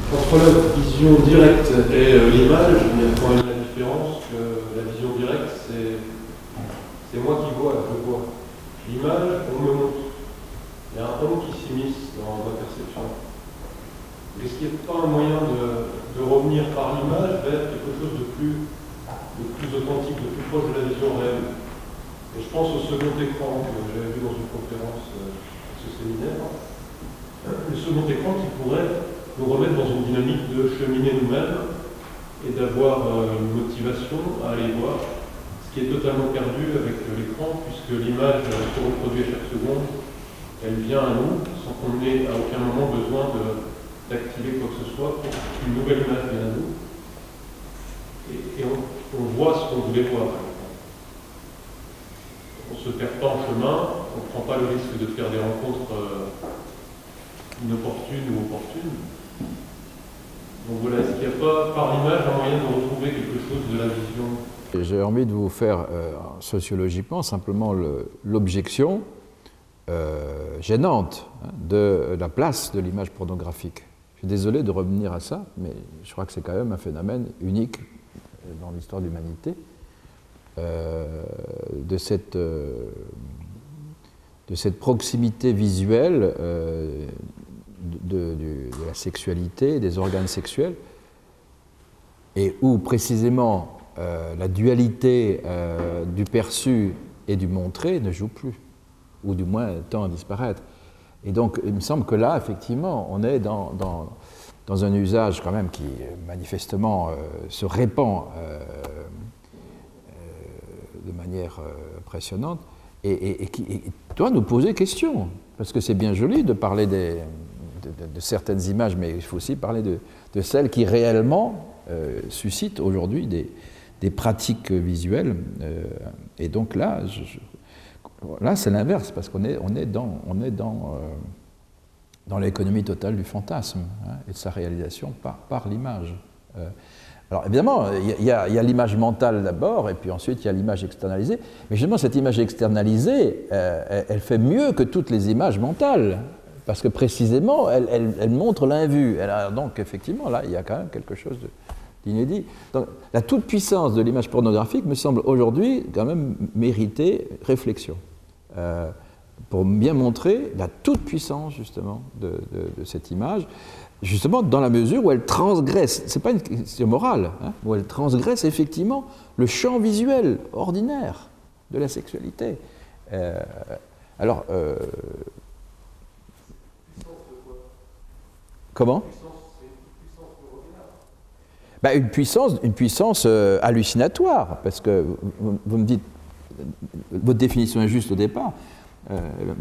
Entre la vision directe et l'image, il y a quand même la différence que la vision directe, c'est moi qui vois, je vois. L'image, on me montre. Il y a un homme qui s'immisce dans ma perception. Est-ce qu'il n'y a pas un moyen de revenir par l'image vers quelque chose de plus authentique, de plus proche de la vision réelle? Et je pense au second écran que j'avais vu dans une conférence à ce séminaire. Le second écran qui pourrait nous remettre dans une dynamique de cheminer nous-mêmes et d'avoir une motivation à aller voir, ce qui est totalement perdu avec l'écran, puisque l'image se reproduit à chaque seconde, elle vient à nous sans qu'on ait à aucun moment besoin d'activer quoi que ce soit pour qu'une nouvelle image vienne à nous. Et on voit ce qu'on voulait voir. On ne se perd pas en chemin, on ne prend pas le risque de faire des rencontres inopportunes ou opportunes. Donc voilà, est-ce qu'il n'y a pas, par l'image, un moyen de retrouver quelque chose de la vision? J'ai envie de vous faire, sociologiquement, simplement l'objection gênante, hein, de la place de l'image pornographique. Je suis désolé de revenir à ça, mais je crois que c'est quand même un phénomène unique dans l'histoire de l'humanité, de cette proximité visuelle de la sexualité, des organes sexuels, et où précisément la dualité du perçu et du montré ne joue plus, ou du moins tend à disparaître. Et donc il me semble que là, effectivement, on est dans un usage quand même qui manifestement se répand de manière impressionnante, et qui doit nous poser question, parce que c'est bien joli de parler de certaines images, mais il faut aussi parler de celles qui réellement suscitent aujourd'hui des pratiques visuelles. Et donc là, là c'est l'inverse, parce qu'on est dans l'économie totale du fantasme, hein, et de sa réalisation par l'image. Alors évidemment, il y a l'image mentale d'abord, et puis ensuite il y a l'image externalisée. Mais justement, cette image externalisée, elle fait mieux que toutes les images mentales, parce que précisément, elle montre l'invu. Donc effectivement, là, il y a quand même quelque chose d'inédit. Donc la toute-puissance de l'image pornographique me semble aujourd'hui quand même mériter réflexion, pour bien montrer la toute-puissance justement de cette image, justement dans la mesure où elle transgresse, c'est pas une question morale, hein, où elle transgresse effectivement le champ visuel ordinaire de la sexualité. Alors, comment ? Ben, une puissance hallucinatoire, parce que vous me dites, votre définition est juste au départ.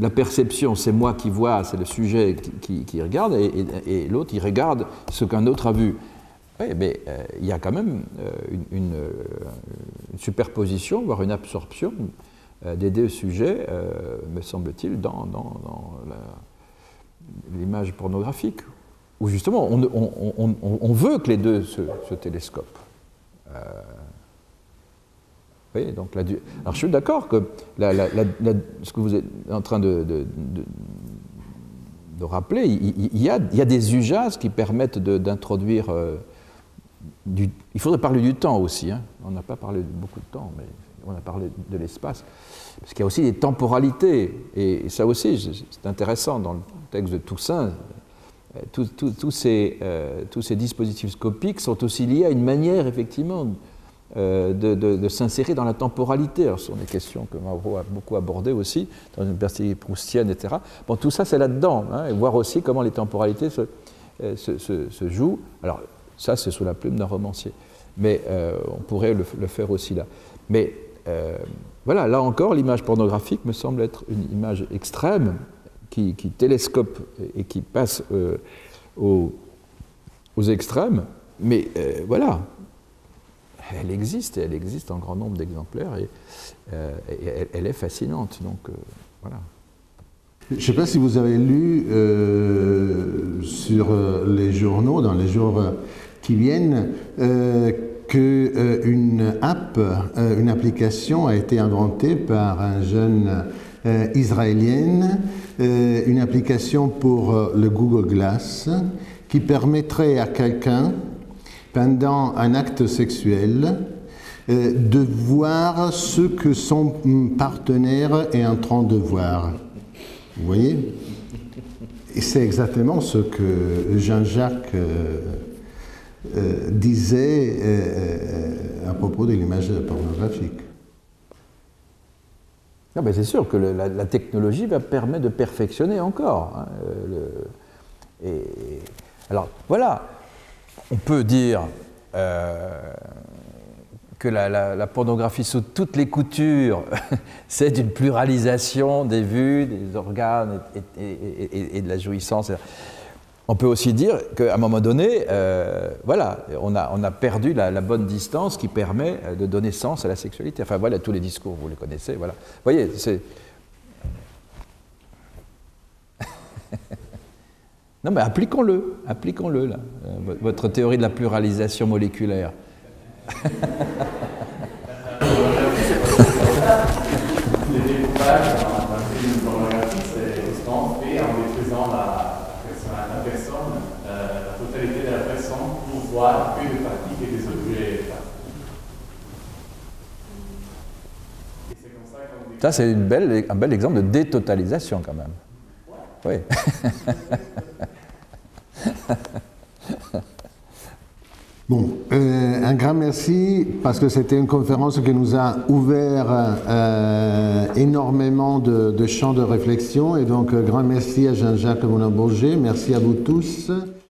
La perception, c'est moi qui vois, c'est le sujet qui regarde, et l'autre, il regarde ce qu'un autre a vu. Oui, mais il y a quand même une superposition, voire une absorption des deux sujets, me semble-t-il, dans l'image pornographique, où justement on veut que les deux se télescopent. Oui, donc alors je suis d'accord que ce que vous êtes en train de rappeler, il y a des usages qui permettent d'introduire il faudrait parler du temps aussi, hein. On n'a pas parlé de beaucoup de temps, mais on a parlé de l'espace, parce qu'il y a aussi des temporalités, et ça aussi c'est intéressant dans le texte de Toussaint. Tous ces dispositifs scopiques sont aussi liés à une manière effectivement de s'insérer dans la temporalité. Alors, ce sont des questions que Mauro a beaucoup abordées aussi, dans une perspective proustienne, etc. Bon, tout ça, c'est là-dedans, hein, et voir aussi comment les temporalités se jouent. Alors, ça, c'est sous la plume d'un romancier. Mais on pourrait le faire aussi là. Mais voilà, là encore, l'image pornographique me semble être une image extrême qui télescope et qui passe aux extrêmes. Mais voilà, elle existe, et elle existe en grand nombre d'exemplaires, et elle est fascinante. Donc voilà. Je ne sais pas si vous avez lu sur les journaux, dans les jours qui viennent, qu'une une application a été inventée par un jeune israélien, une application pour le Google Glass, qui permettrait à quelqu'un, pendant un acte sexuel, de voir ce que son partenaire est en train de voir. Vous voyez? Et c'est exactement ce que Jean-Jacques disait à propos de l'image pornographique. Non, mais c'est sûr que la technologie va permettre de perfectionner encore. Hein, alors voilà, on peut dire que la pornographie sous toutes les coutures, c'est une pluralisation des vues, des organes et de la jouissance. On peut aussi dire qu'à un moment donné, voilà, on a perdu la bonne distance qui permet de donner sens à la sexualité. Enfin voilà, tous les discours, vous les connaissez, voilà. Vous voyez, c'est... Non mais appliquons-le là, votre théorie de la pluralisation moléculaire. Les découpages dans la film pornographique, c'est justement fait en détruisant la personne, la totalité de la personne, pour voir que des pratiques et des objets. Et c'est comme ça qu'on dit... Ça, c'est un bel exemple de détotalisation quand même. Oui. Bon, un grand merci parce que c'était une conférence qui nous a ouvert énormément de champs de réflexion, et donc grand merci à Jean-Jacques Moulin-Bourget, merci à vous tous.